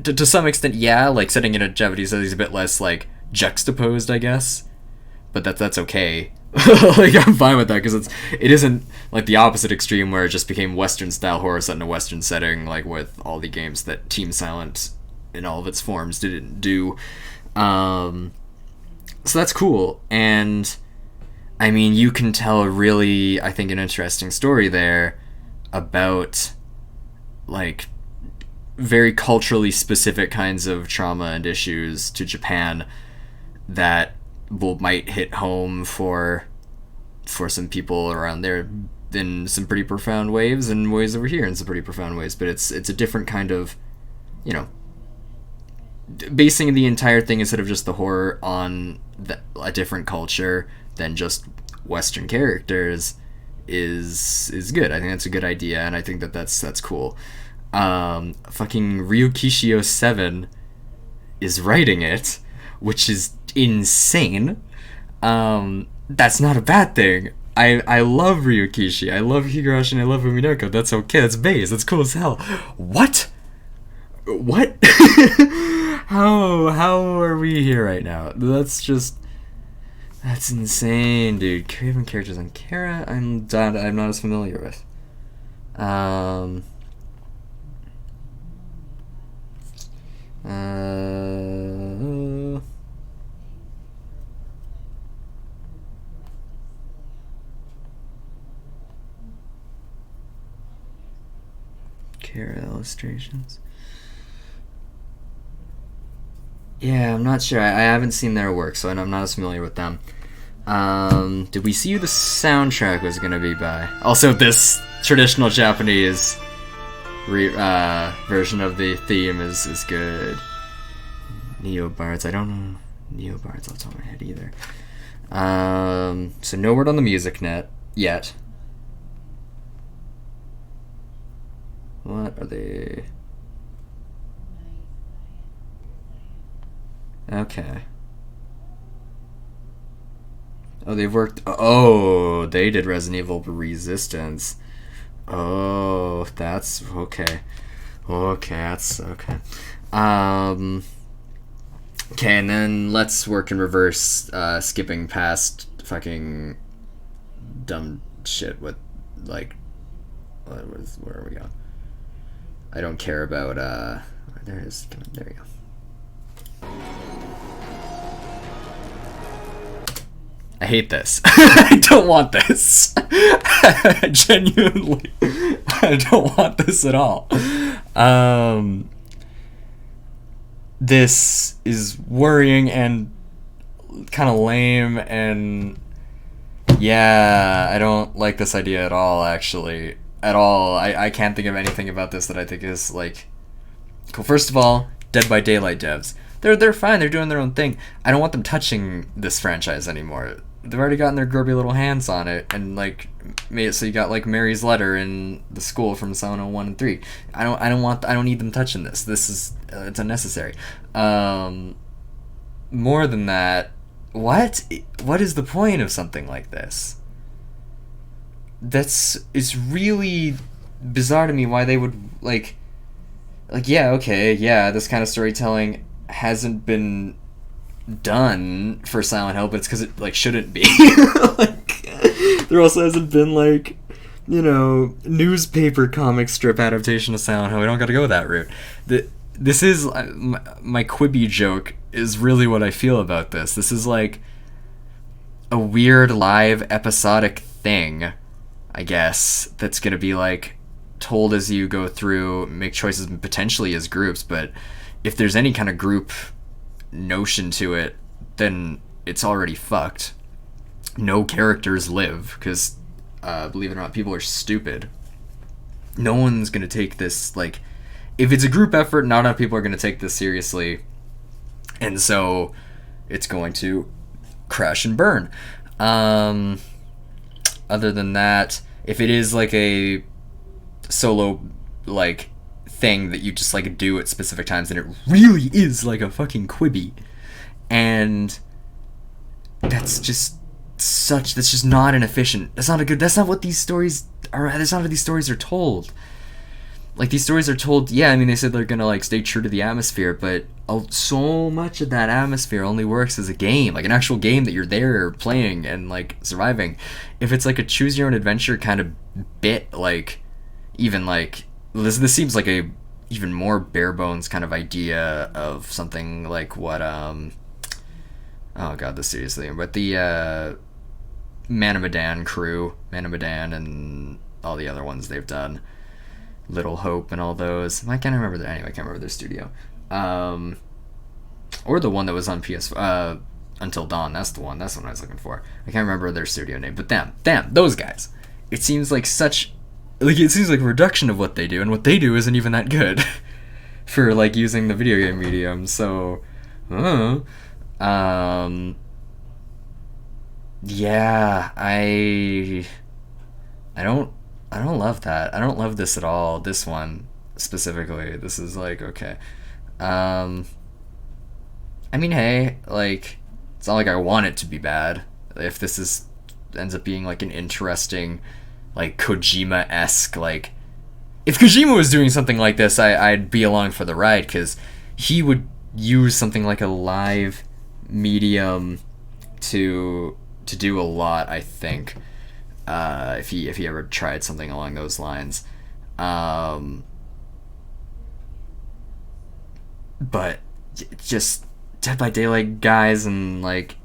to some extent, yeah, like setting in a Japanese setting is a bit less like juxtaposed, I guess, but that's okay. Like, I'm fine with that, because it isn't like the opposite extreme where it just became Western style horror set in a Western setting, like with all the games that Team Silent in all of its forms didn't do. So that's cool, and I mean, you can tell a really, I think, an interesting story there about like very culturally specific kinds of trauma and issues to Japan that might hit home for some people around there in some pretty profound ways, and ways over here in some pretty profound ways. But it's a different kind of, you know, basing the entire thing instead of just the horror on a different culture than just Western characters is good. I think that's a good idea, and I think that's cool. Fucking Ryukishio 7 is writing it, which is insane. That's not a bad thing. I love Ryukishi, I love Higurashi, and I love Umineko. That's okay, that's base, that's cool as hell. What? How are we here right now? That's insane, dude. Craven characters on Kara, I'm not as familiar with. Kara illustrations. Yeah, I'm not sure. I haven't seen their work, so I'm not as familiar with them. Did we see who the soundtrack was gonna be by? Also, this traditional Japanese version of the theme is good. Neobards, I don't know Neobards off the top of my head either. So no word on the music net yet. What are they? Okay. Oh, they've worked. Oh, they did Resident Evil Resistance. Oh, that's okay. Okay, that's okay. Okay, and then let's work in reverse, skipping past fucking dumb shit with, like, where are we going? I don't care about, there it is, there we go. I hate this. I don't want this. Genuinely, I don't want this at all. This is worrying and kind of lame, and yeah, I don't like this idea at all, actually. At all. I can't think of anything about this that I think is, like, cool. First of all, Dead by Daylight devs. They're fine, they're doing their own thing. I don't want them touching this franchise anymore. They've already gotten their grubby little hands on it, and, like, made it so you got, like, Mary's letter in the school from Silent 1 and 3. I don't need them touching this. This is, it's unnecessary. More than that, what is the point of something like this? It's really bizarre to me why they would, like, yeah, okay, yeah, this kind of storytelling hasn't been done for Silent Hill, but it's because it, like, shouldn't be. Like, there also hasn't been, like, you know, newspaper comic strip adaptation of Silent Hill. We don't gotta go that route. This is, my Quibi joke is really what I feel about this. This is, like, a weird live episodic thing, I guess, that's gonna be, like, told as you go through, make choices potentially as groups, but if there's any kind of group notion to it, then it's already fucked. No characters live, because, believe it or not, people are stupid. No one's gonna take this, like, if it's a group effort, not enough people are gonna take this seriously. And so it's going to crash and burn. Other than that, if it is like a solo like thing that you just like do at specific times, then it really is like a fucking Quibi. And that's just not an efficient, that's not what these stories are, that's not how these stories are told. Like, these stories are told, yeah, I mean, they said they're gonna like stay true to the atmosphere, but so much of that atmosphere only works as a game, like an actual game that you're there playing and like surviving. If it's like a choose your own adventure kind of bit, like even like this seems like a even more bare bones kind of idea of something like what oh god, this seriously, but the Man of Medan crew, Man of Medan and all the other ones they've done, Little Hope and all those. I can't remember I can't remember their studio. Or the one that was on PS Until Dawn. That's the one I was looking for. I can't remember their studio name, but damn, those guys. It seems like a reduction of what they do, and what they do isn't even that good for like using the video game medium. So, yeah, I don't love that. I don't love this at all. This one specifically. This is like, okay. I mean, hey, like, it's not like I want it to be bad. If this ends up being like an interesting, like Kojima-esque, like, if Kojima was doing something like this, I'd be along for the ride, because he would use something like a live medium to do a lot, I think. If he ever tried something along those lines. But just Dead by Daylight guys and like,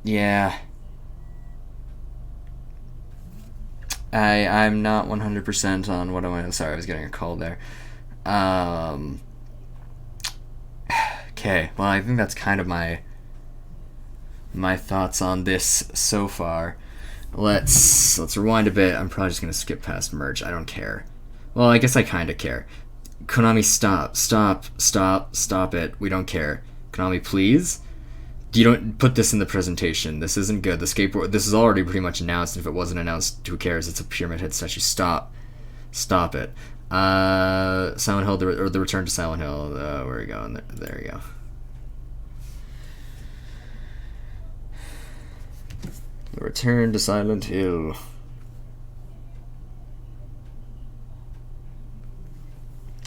yeah, I'm not 100% on what sorry, I was getting a call there. Okay, well, I think that's kind of my thoughts on this so far. Let's rewind a bit. I'm probably just gonna skip past merch. I don't care. Well, I guess I kind of care. Konami, stop it. We don't care. Konami, please. You don't put this in the presentation. This isn't good. The skateboard. This is already pretty much announced. If it wasn't announced, who cares? It's a Pyramid Head statue. Stop it. Silent Hill, or the Return to Silent Hill. Where are we going? There we go. The Return to Silent Hill.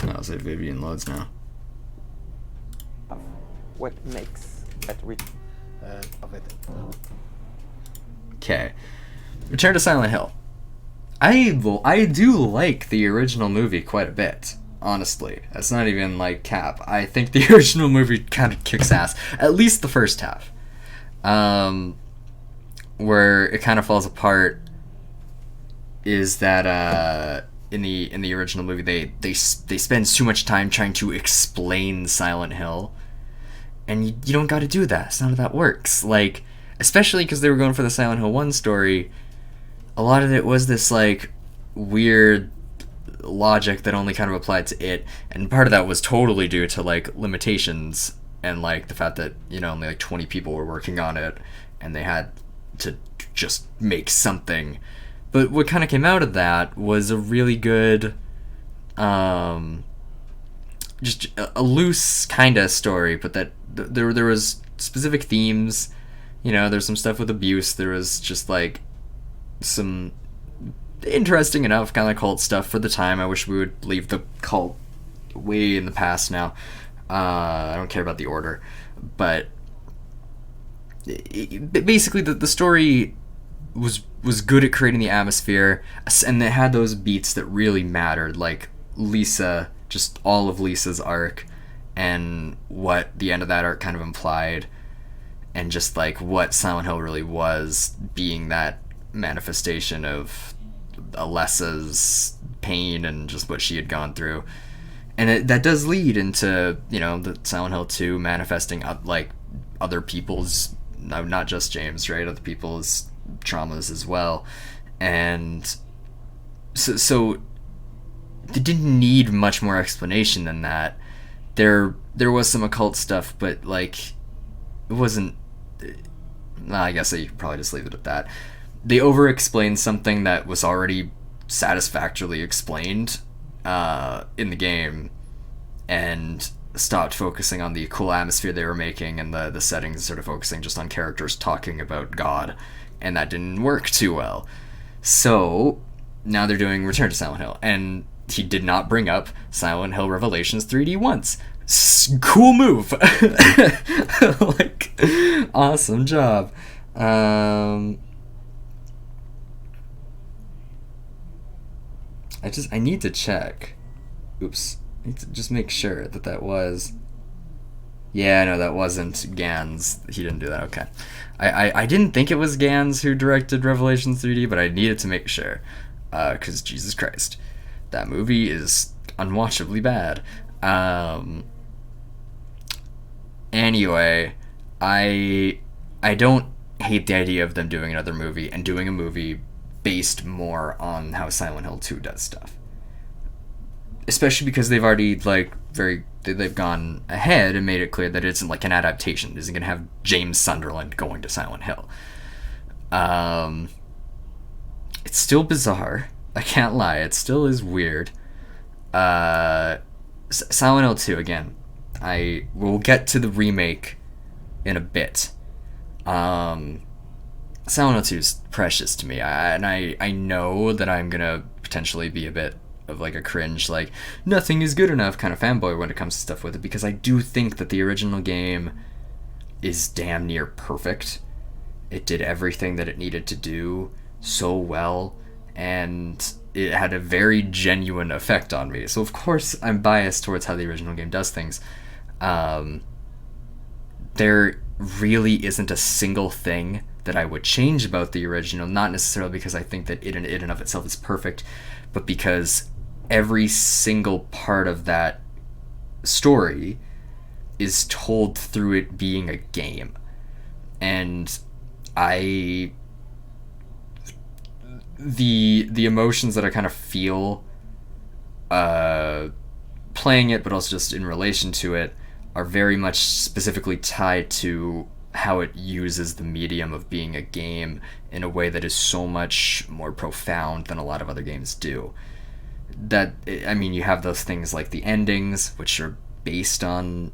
I'll say Vivian loads now. What makes that Okay. Return to Silent Hill. I do like the original movie quite a bit, honestly. That's not even like cap. I think the original movie kind of kicks ass. At least the first half. Where it kind of falls apart is that in the original movie they spend too much time trying to explain Silent Hill, and you don't got to do that. It's not how that works. Like, especially because they were going for the Silent Hill 1 story, a lot of it was this like weird logic that only kind of applied to it, and part of that was totally due to like limitations and like the fact that, you know, only like 20 people were working on it and they had to just make something. But what kind of came out of that was a really good, just a loose kind of story, but that there was specific themes. You know, there's some stuff with abuse. There was just like some interesting enough kind of cult stuff for the time. I wish we would leave the cult way in the past now. I don't care about the Order, but basically the story was good at creating the atmosphere, and it had those beats that really mattered, like Lisa, just all of Lisa's arc and what the end of that arc kind of implied, and just like what Silent Hill really was, being that manifestation of Alessa's pain and just what she had gone through. And that does lead into, you know, the Silent Hill 2 manifesting like other people's, not just James, right, other people's traumas as well. And so it didn't need much more explanation than that. there was some occult stuff, but like it wasn't. I guess I probably just leave it at that. They over-explained something that was already satisfactorily explained in the game, and stopped focusing on the cool atmosphere they were making and the settings, sort of focusing just on characters talking about God, and that didn't work too well. So now they're doing Return to Silent Hill, and he did not bring up Silent Hill Revelations 3D once. Cool move. Like, awesome job. I need to check. Oops. I need to just make sure that was... Yeah, no, that wasn't Gans. He didn't do that. Okay. I didn't think it was Gans who directed Revelations 3D, but I needed to make sure. Because Jesus Christ. That movie is unwatchably bad. Anyway, I don't hate the idea of them doing another movie and doing a movie based more on how Silent Hill 2 does stuff. Especially because they've already they've gone ahead and made it clear that it isn't like an adaptation. It isn't going to have James Sunderland going to Silent Hill. It's still bizarre. I can't lie. It still is weird. Silent Hill 2, again. I will get to the remake in a bit. Silent Hill 2 is precious to me. I know that I'm going to potentially be a bit of like a cringe, like, nothing is good enough kind of fanboy when it comes to stuff with it, because I do think that the original game is damn near perfect. It did everything that it needed to do so well, and it had a very genuine effect on me. So of course I'm biased towards how the original game does things. There really isn't a single thing that I would change about the original, not necessarily because I think that it in and of itself is perfect, but because every single part of that story is told through it being a game. And the emotions that I kind of feel playing it, but also just in relation to it, are very much specifically tied to how it uses the medium of being a game in a way that is so much more profound than a lot of other games do. You have those things like the endings, which are based on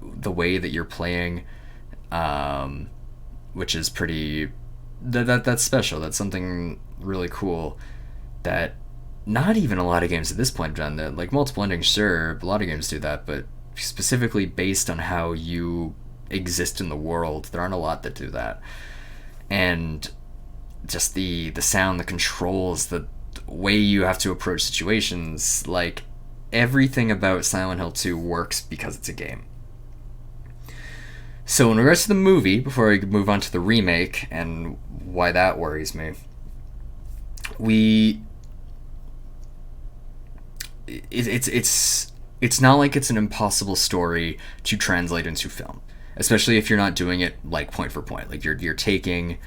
the way that you're playing, which is pretty... That's special. That's something really cool that not even a lot of games at this point have done that. Like, multiple endings, sure, a lot of games do that, but specifically based on how you exist in the world, there aren't a lot that do that. And just the sound, the controls, the way you have to approach situations, like, everything about Silent Hill 2 works because it's a game. So in regards to the movie, before I move on to the remake and why that worries me, it's not like it's an impossible story to translate into film, especially if you're not doing it like point for point. Like you're taking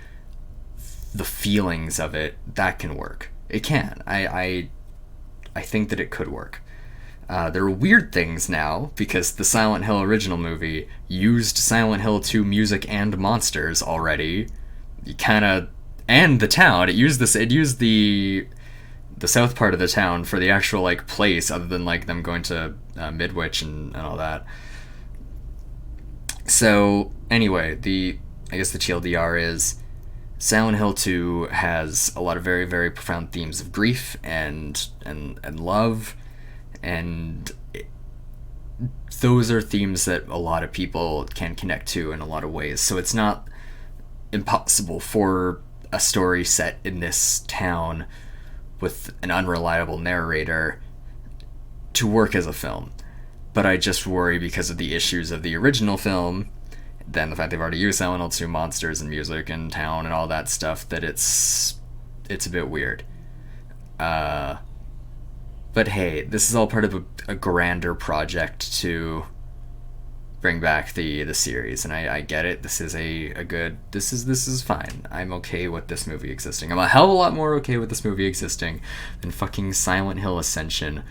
the feelings of it. That can work. It can. I think that it could work. There are weird things now because the Silent Hill original movie used Silent Hill 2 music and monsters already. And the town. It used the south part of the town for the actual like place, other than like them going to Midwich and all that. So anyway, I guess the TLDR is Silent Hill 2 has a lot of very, very profound themes of grief and love, and those are themes that a lot of people can connect to in a lot of ways. So it's not impossible for a story set in this town with an unreliable narrator to work as a film. But I just worry because of the issues of the original film, then the fact they've already used Silent Hill 2 monsters and music and town and all that stuff, that it's a bit weird. But hey, this is all part of a grander project to bring back the series, and I get it. This is this is fine. I'm okay with this movie existing. I'm a hell of a lot more okay with this movie existing than fucking Silent Hill Ascension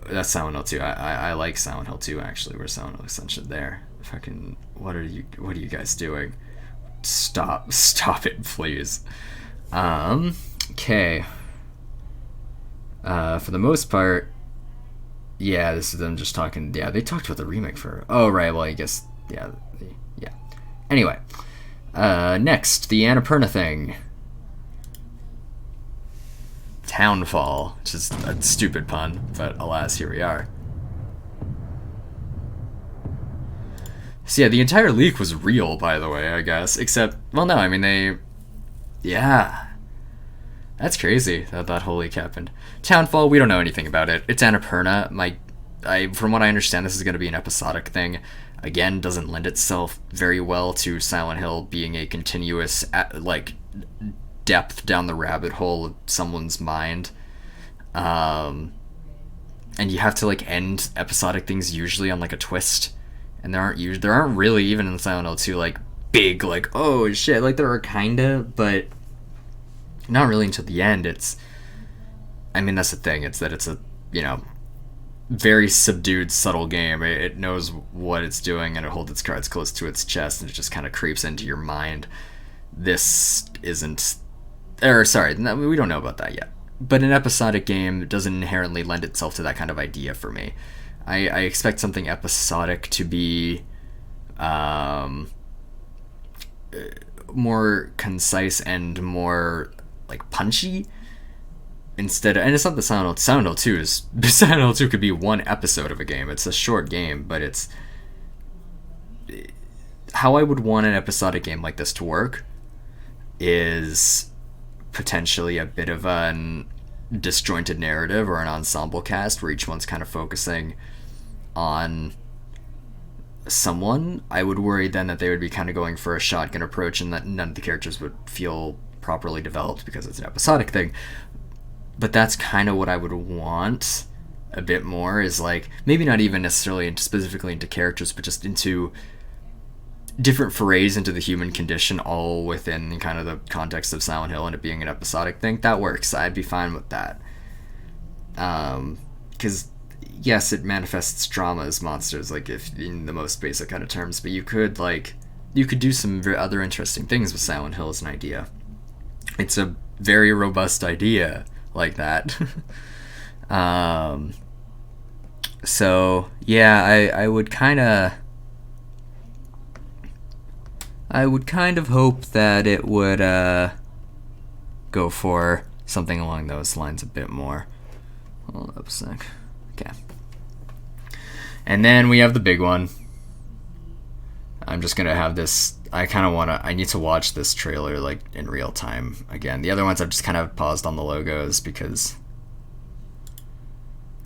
That's Silent Hill 2. I like Silent Hill 2 actually. Where's Silent Hill Ascension there? Fucking what are you guys doing? Stop it, please. Okay. For the most part, yeah, this is them just talking. Yeah, they talked about the remake for. Oh right, well I guess yeah. Anyway, next the Annapurna thing. Townfall, which is a stupid pun, but alas, here we are. So yeah, the entire leak was real, by the way, I guess. Except, well, no, I mean, yeah. That's crazy that whole leak happened. Townfall, we don't know anything about it. It's Annapurna. From what I understand, this is going to be an episodic thing. Again, doesn't lend itself very well to Silent Hill being a continuous, depth down the rabbit hole of someone's mind. And you have to, end episodic things usually on, a twist. And there aren't really, even in Silent Hill 2, big, oh shit, there are kinda, but not really until the end. That's the thing, it's that it's a, very subdued, subtle game. It knows what it's doing, and it holds its cards close to its chest, and it just kind of creeps into your mind. This isn't, we don't know about that yet. But an episodic game doesn't inherently lend itself to that kind of idea for me. I expect something episodic to be more concise and more punchy instead of, and it's not the Silent Hill 2 is Silent Hill 2 could be one episode of a game. It's a short game, but it's how I would want an episodic game like this to work is potentially a bit of an disjointed narrative or an ensemble cast where each one's kind of focusing on someone. I would worry then that they would be kind of going for a shotgun approach and that none of the characters would feel properly developed because it's an episodic thing. But that's kind of what I would want a bit more, is maybe not even necessarily specifically into characters, but just into different forays into the human condition, all within kind of the context of Silent Hill and it being an episodic thing. That works. I'd be fine with that. Because yes, it manifests trauma as monsters, if in the most basic kind of terms, but you could do some other interesting things with Silent Hill as an idea. It's a very robust idea like that. So yeah, I would kind of hope that it would go for something along those lines a bit more. Hold up a sec. Okay. And then we have the big one. I'm just gonna have this. I need to watch this trailer in real time again. The other ones I've just kind of paused on the logos because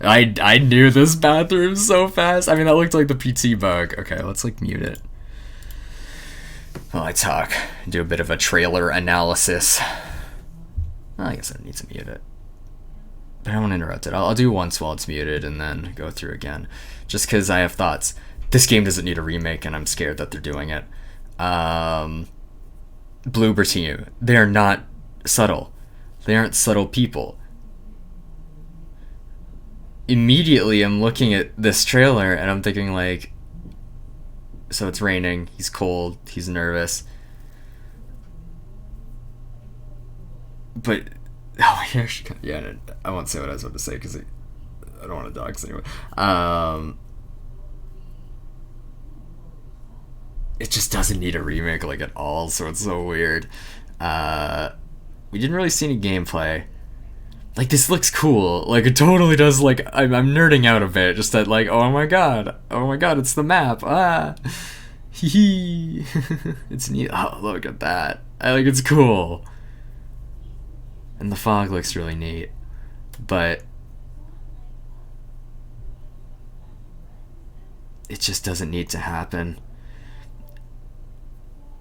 I knew this bathroom so fast. I mean, that looked like the PT bug. Okay, let's mute it while I talk. Do a bit of a trailer analysis. Well, I guess I don't need to mute it, but I don't want to interrupt it. I'll do once while it's muted and then go through again, just because I have thoughts. This game doesn't need a remake, and I'm scared that they're doing it. Bloober Team, they are not subtle. They aren't subtle people. Immediately, I'm looking at this trailer, and I'm thinking so it's raining, he's cold, he's nervous. But, yeah, I won't say what I was about to say, because I don't want to dox anyone. It just doesn't need a remake at all, so it's so weird. We didn't really see any gameplay. This looks cool. It totally does. I'm nerding out a bit. Just that, oh my god, it's the map. Hee. It's neat. Oh, look at that. It's cool. And the fog looks really neat, but it just doesn't need to happen.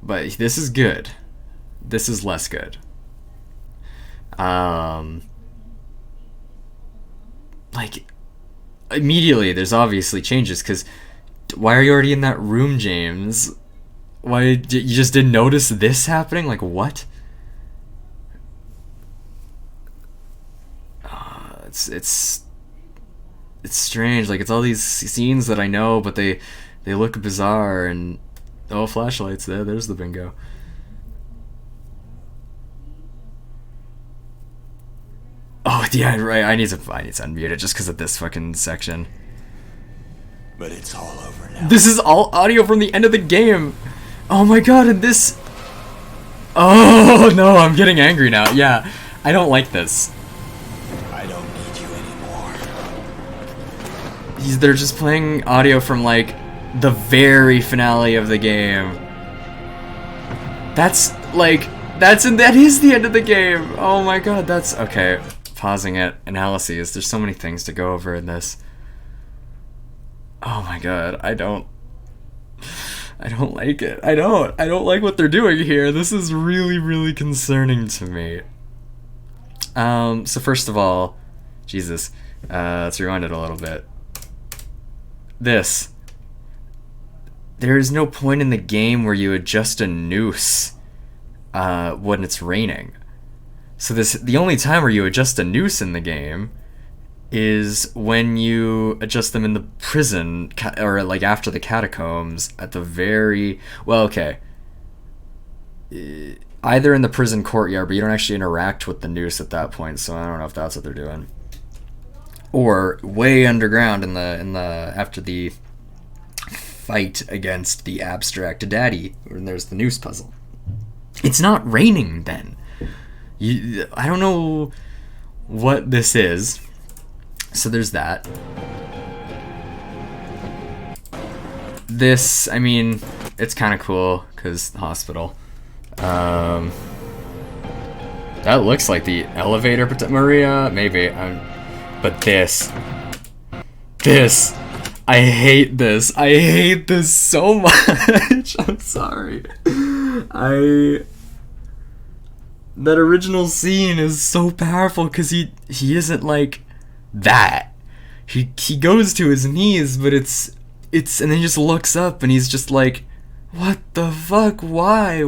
But this is good. This is less good. Immediately, there's obviously changes, because why are you already in that room, James? Why, you just didn't notice this happening? What? it's strange. Like, it's all these scenes that I know, but they look bizarre. And oh, flashlights. There's the bingo. Oh yeah, right. I need to unmute it just because of this fucking section. But it's all over now. This is all audio from the end of the game. Oh my god, and this. Oh no, I'm getting angry now. Yeah, I don't like this. I don't need you anymore. They're just playing audio from like the very finale of the game. That is the end of the game. Oh my god, that's okay. Pausing it. Analyses. There's so many things to go over in this. Oh my god, I don't like it. I don't like what they're doing here. This is really, really concerning to me. So first of all, Jesus, let's rewind it a little bit. There is no point in the game where you adjust a noose when it's raining. So the only time where you adjust a noose in the game is when you adjust them in the prison, or like after the catacombs at the very... Well, okay. Either in the prison courtyard, but you don't actually interact with the noose at that point, so I don't know if that's what they're doing. Or way underground in the after the fight against the abstract daddy, when there's the noose puzzle. It's not raining then. I don't know what this is. So there's that. This, I mean, it's kind of cool because the hospital. That looks like the elevator, Maria. Maybe. But this, I hate this. I hate this so much. I'm sorry. That original scene is so powerful because he isn't like that. He goes to his knees, but it's and then he just looks up and he's just like, what the fuck? Why?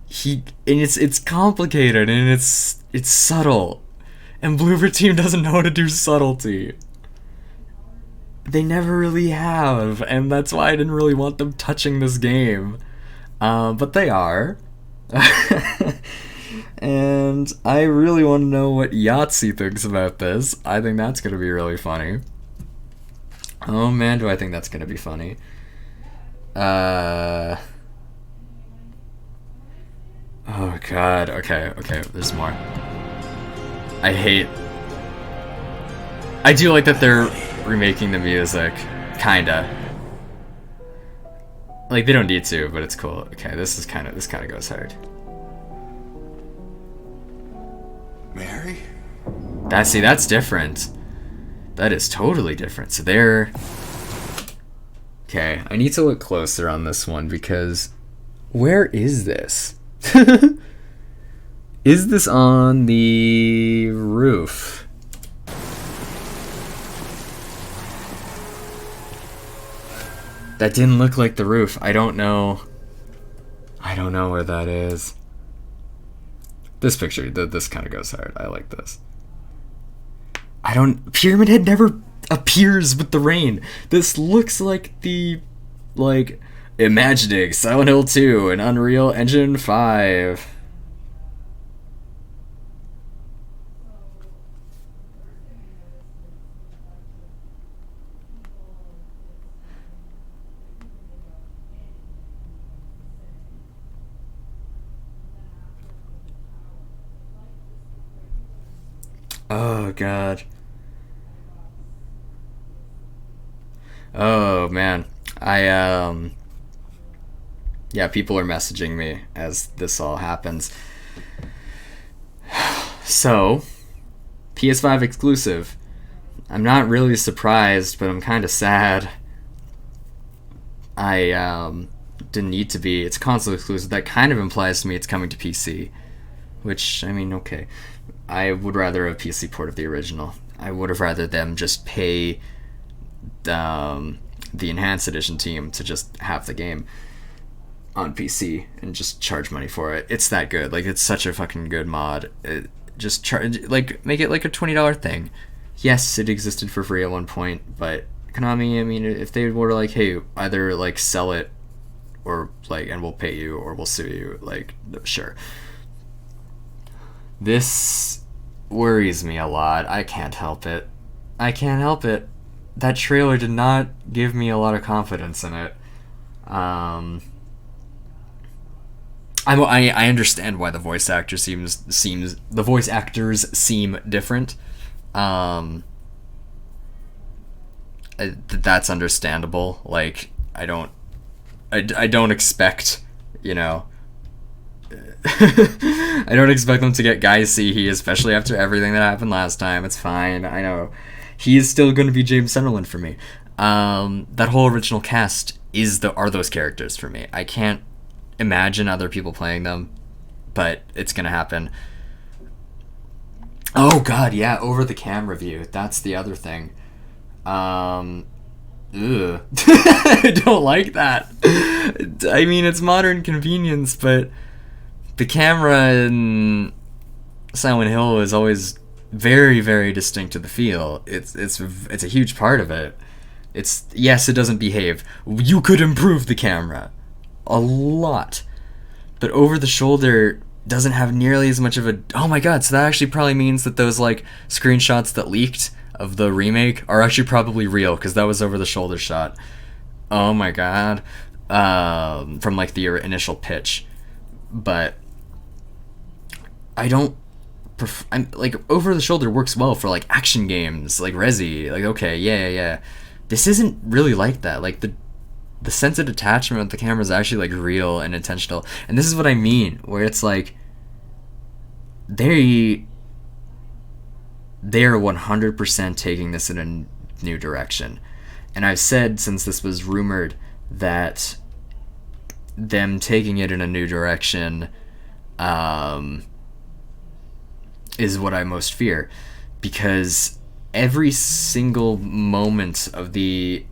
It's complicated and it's subtle. And Bloober Team doesn't know how to do subtlety. They never really have, and that's why I didn't really want them touching this game. But they are. And I really want to know what Yahtzee thinks about this. I think that's going to be really funny. Oh man, do I think that's going to be funny. Oh god, okay, there's more. I do like that they're remaking the music, kinda. Like, they don't need to, but it's cool. Okay, this kind of goes hard. Mary? That's different. That is totally different. So they're... Okay, I need to look closer on this one because... Where is this? Is this on the roof? That didn't look like the roof. I don't know where that is. This picture, this kind of goes hard. I like this. Pyramid Head never appears with the rain. This looks like the, imagining Silent Hill 2 and Unreal Engine 5. Oh god. Oh man. Yeah, people are messaging me as this all happens. So, PS5 exclusive. I'm not really surprised, but I'm kind of sad. I didn't need to be. It's console exclusive. That kind of implies to me it's coming to PC. Which, I mean, okay. I would rather a PC port of the original. I would have rather them just pay the Enhanced Edition team to just have the game on PC and just charge money for it. It's that good. Like, it's such a fucking good mod. Just charge, make it like a $20 thing. yes, it existed for free at one point, but Konami, I mean, if they were like, hey, either like sell it or like, and we'll pay you or we'll sue you, like, sure. This worries me a lot. I can't help it. That trailer did not give me a lot of confidence in it. I understand why the voice actors seem different. That's understandable. Like, I don't expect, you know, I don't expect them to get Guy Seehee, especially after everything that happened last time. It's fine. I know he is still going to be James Sunderland for me. That whole original cast are those characters for me. I can't imagine other people playing them, but it's gonna happen. Oh god, yeah, over the camera view. That's the other thing. I don't like that. I mean, it's modern convenience, but the camera in Silent Hill is always very, very distinct to the feel. It's a huge part of it. Yes, it doesn't behave. You could improve the camera a lot, but over the shoulder doesn't have nearly as much of a... Oh my god, so that actually probably means that those like screenshots that leaked of the remake are actually probably real, because that was over the shoulder shot. Oh my god. From like the initial pitch. But I'm like, over the shoulder works well for like action games like Resi. Like, okay, yeah. This isn't really like that. Like the sense of detachment with the camera is actually like real and intentional. And this is what I mean, where it's like they're 100% taking this in a new direction. And I've said since this was rumored that them taking it in a new direction is what I most fear, because every single moment of the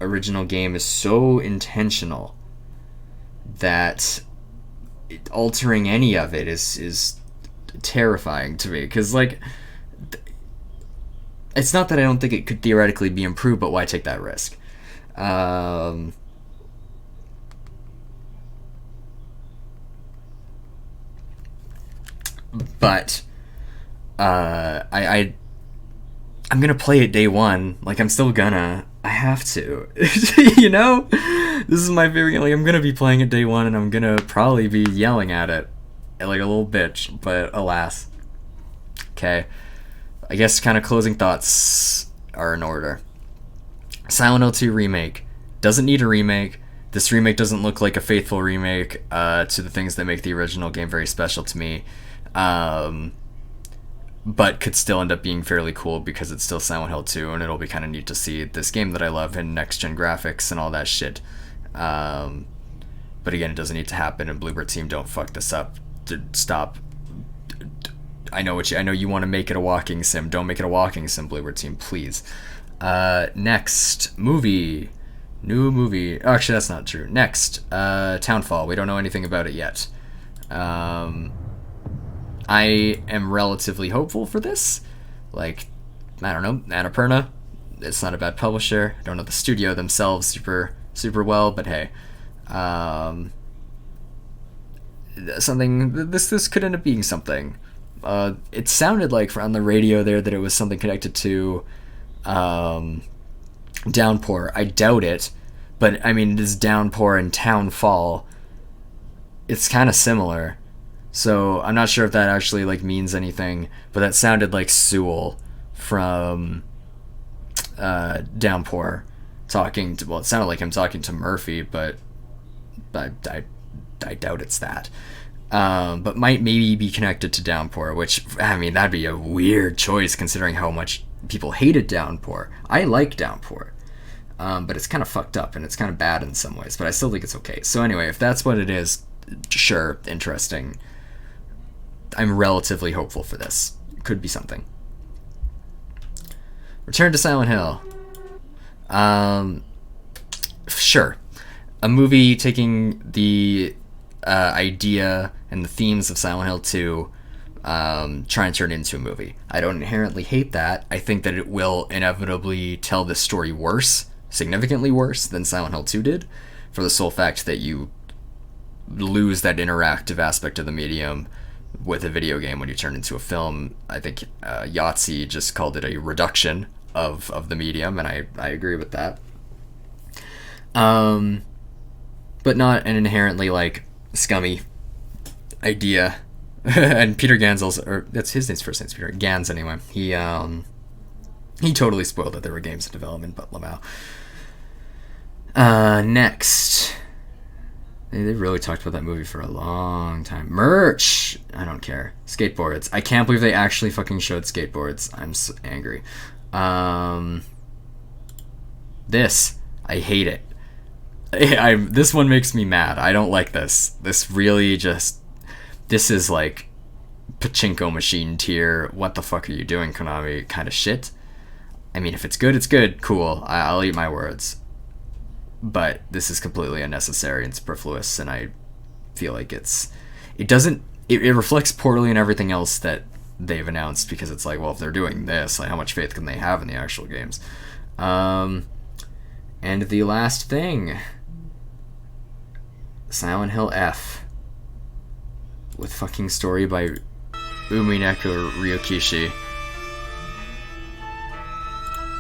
original game is so intentional that altering any of it is terrifying to me, because like it's not that I don't think it could theoretically be improved, but why take that risk? But I'm gonna play it day one. Like, I'm still gonna. I have to. You know? This is my favorite game. Like, I'm gonna be playing it day one, and I'm gonna probably be yelling at it like a little bitch, but alas. Okay. I guess kind of closing thoughts are in order. Silent Hill 2 remake. Doesn't need a remake. This remake doesn't look like a faithful remake to the things that make the original game very special to me. But could still end up being fairly cool because it's still Silent Hill 2, and it'll be kind of neat to see this game that I love in next-gen graphics and all that shit. But again, it doesn't need to happen, and Bloober Team, don't fuck this up. Stop. I know you want to make it a walking sim. Don't make it a walking sim, Bloober Team, please. Next, movie. New movie. Oh, actually, that's not true. Next, Townfall. We don't know anything about it yet. I am relatively hopeful for this. Like, I don't know, Annapurna. It's not a bad publisher. I don't know the studio themselves super well, but hey. Something, this could end up being something. It sounded like on the radio there that it was something connected to Downpour. I doubt it, but I mean, it is Downpour and Townfall. It's kind of similar. So I'm not sure if that actually like means anything, but that sounded like Sewell from Downpour talking to, well, it sounded like him talking to Murphy, but I doubt it's that. But might maybe be connected to Downpour, which, I mean, that'd be a weird choice considering how much people hated Downpour. I like Downpour, but it's kind of fucked up and it's kind of bad in some ways, but I still think it's okay. So anyway, if that's what it is, sure, interesting. I'm relatively hopeful for this. Could be something. Return to Silent Hill. Sure. A movie taking the idea and the themes of Silent Hill 2, try and turn it into a movie. I don't inherently hate that. I think that it will inevitably tell the story worse, significantly worse than Silent Hill 2 did, for the sole fact that you lose that interactive aspect of the medium with a video game when you turn into a film. I think Yahtzee just called it a reduction of the medium, and I agree with that. But not an inherently like scummy idea. And Peter Gansels, or that's his name's first name's Peter Gans anyway. He totally spoiled that there were games in development, but Lamau. Next, they really talked about that movie for a long time. Merch, I don't care. Skateboards. I can't believe they actually fucking showed skateboards. I'm so angry. This, I hate it. This one makes me mad. I don't like this. This really just, this is like pachinko machine tier, what the fuck are you doing, Konami kind of shit. I mean, if it's good, it's good. Cool. I'll eat my words. But this is completely unnecessary and superfluous, and I feel like it reflects poorly in everything else that they've announced, because it's like, well, if they're doing this, like, how much faith can they have in the actual games? And the last thing, Silent Hill F, with fucking story by Umineko Ryokishi.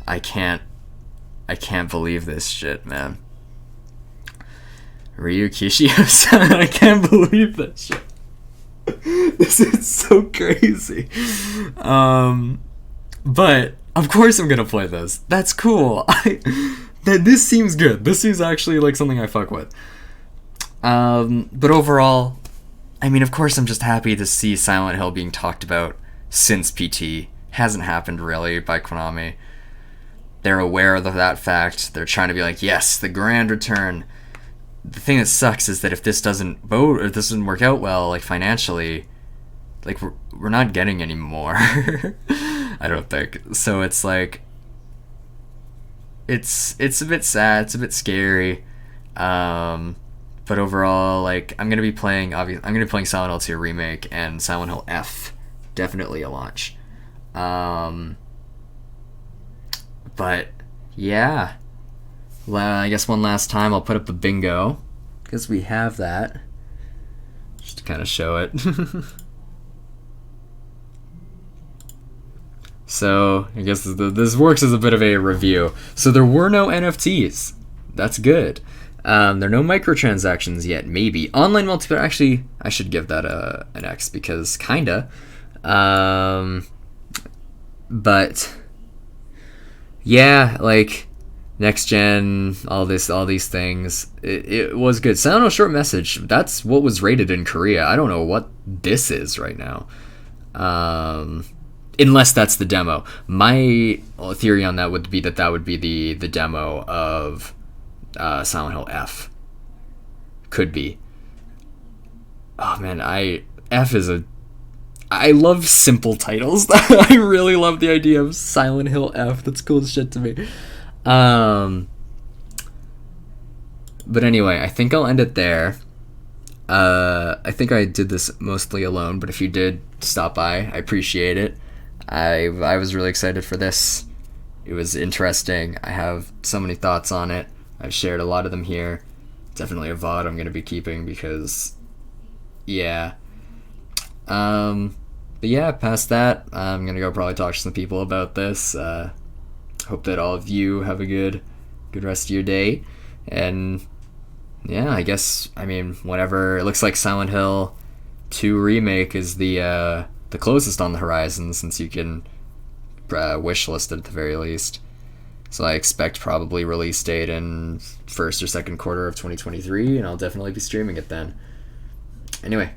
I can't believe this shit, man. Ryukishi, I can't believe that shit. This is so crazy. But of course I'm gonna play this. That's cool. This seems good. This seems actually like something I fuck with. But overall, I mean, of course I'm just happy to see Silent Hill being talked about since PT. Hasn't happened really by Konami. They're aware of that fact. They're trying to be like, yes, the grand return. The thing that sucks is that if this doesn't vote or this doesn't work out well, like financially, like we're not getting any more. I don't think. So it's like, it's a bit sad. It's a bit scary. But overall, like I'm gonna be playing Silent Hill 2 Remake and Silent Hill F, definitely a launch. But yeah, well, I guess one last time I'll put up the bingo, because we have that, just to kind of show it. So I guess this works as a bit of a review. So there were no NFTs. That's good. There are no microtransactions yet, maybe. Online multiplayer, actually, I should give that an X, because kinda. But yeah, like next gen, all these things, it was good. Silent Hill Short Message, that's what was rated in Korea. I don't know what this is right now, unless that's the demo. My theory on that would be that would be the demo of Silent Hill F. Could be. Oh man, I love simple titles. I really love the idea of Silent Hill F. That's cool as shit to me. But anyway, I think I'll end it there. I think I did this mostly alone, but if you did stop by, I appreciate it. I was really excited for this. It was interesting. I have so many thoughts on it. I've shared a lot of them here. Definitely a VOD I'm going to be keeping, because yeah. But yeah, past that, I'm going to go probably talk to some people about this. Hope that all of you have a good rest of your day. And yeah, I guess, I mean, whatever. It looks like Silent Hill 2 Remake is the closest on the horizon, since you can wishlist it at the very least. So I expect probably release date in first or second quarter of 2023, and I'll definitely be streaming it then. Anyway,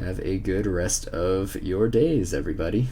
have a good rest of your days, everybody.